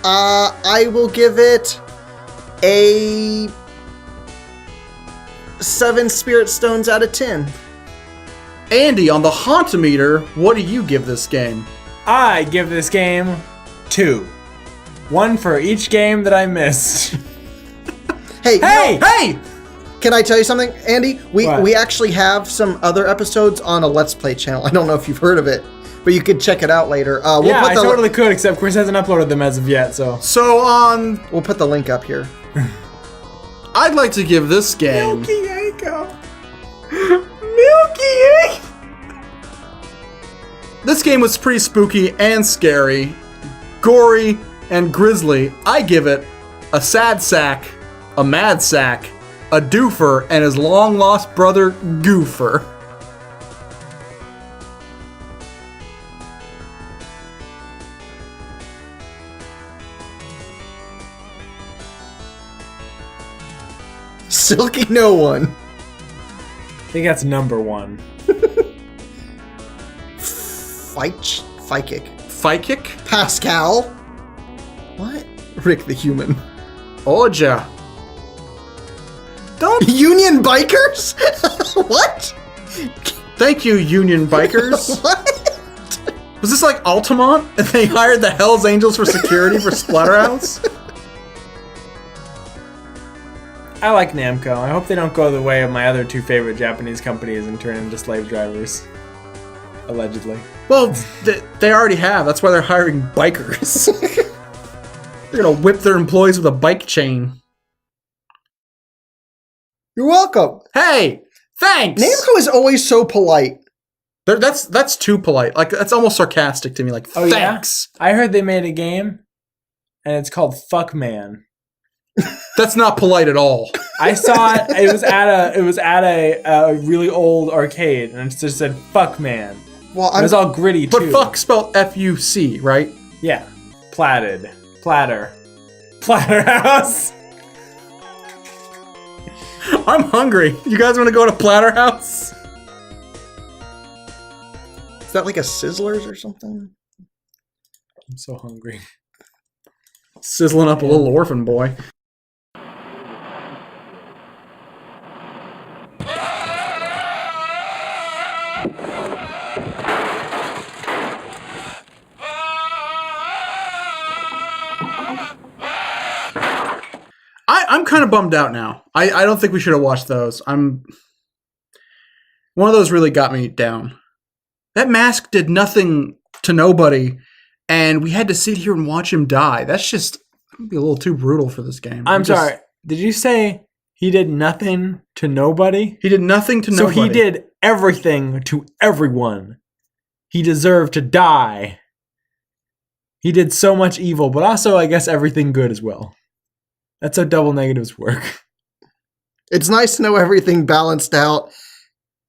I will give it a 7 spirit stones out of 10. Andy, on the Hauntometer, what do you give this game? I give this game 2. 1 for each game that I missed. Hey! Hey! Can I tell you something, Andy? What? We actually have some other episodes on a Let's Play channel. I don't know if you've heard of it, but you could check it out later. Yeah, I totally could, except Chris hasn't uploaded them as of yet, so. So on... We'll put the link up here. I'd like to give this game... Milky Yako. Milky! This game was pretty spooky and scary, gory and grisly. I give it a sad sack, a mad sack, a doofer, and his long-lost brother, Goofer. Silky no one. I think that's number 1. Fight kick. Fight kick? Pascal. What? Rick the human. Oja. Don't... Union bikers? What? Thank you, Union Bikers. What? Was this like Altamont? And they hired the Hells Angels for security for Splatterhouse? I like Namco. I hope they don't go the way of my other 2 favorite Japanese companies and turn into slave drivers. Allegedly. Well, they already have. That's why they're hiring bikers. They're gonna whip their employees with a bike chain. You're welcome. Hey, thanks. Namco is always so polite. That's too polite. Like that's almost sarcastic to me. Like Oh, thanks. Yeah? I heard they made a game, and it's called Fuck Man. That's not polite at all. I saw it. It was at a really old arcade, and it just said "Fuck Man." Well, It was all gritty But too. fuck spelled F-U-C, right? Yeah, Platterhouse. I'm hungry. You guys want to go to Splatterhouse? Is that like a Sizzlers or something? I'm so hungry. Sizzling up a little orphan boy. I'm kind of bummed out now. I don't think we should have watched those. One of those really got me down. That mask did nothing to nobody, and we had to sit here and watch him die. That's just that'd be a little too brutal for this game. I'm sorry. Did you say he did nothing to nobody? He did nothing to So nobody. he did everything to everyone. He deserved to die. He did so much evil, but also, I guess, everything good as well. That's how double negatives work. It's nice to know everything balanced out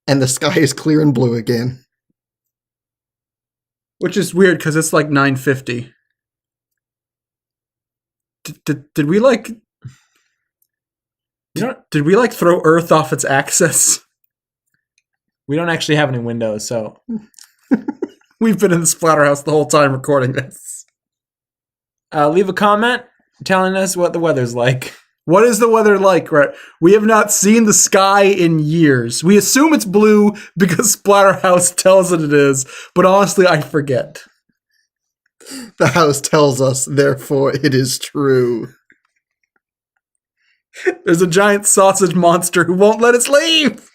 and the sky is clear and blue again. Which is weird because it's like 9:50. Did we like? Did we like throw Earth off its axis? We don't actually have any windows, so We've been in the Splatterhouse the whole time recording this. leave a comment telling us what the weather's like. What is the weather like? Right, we have not seen the sky in years. We assume it's blue because Splatterhouse tells it is, but honestly, I forget. The house tells us, therefore it is true. There's a giant sausage monster who won't let us leave.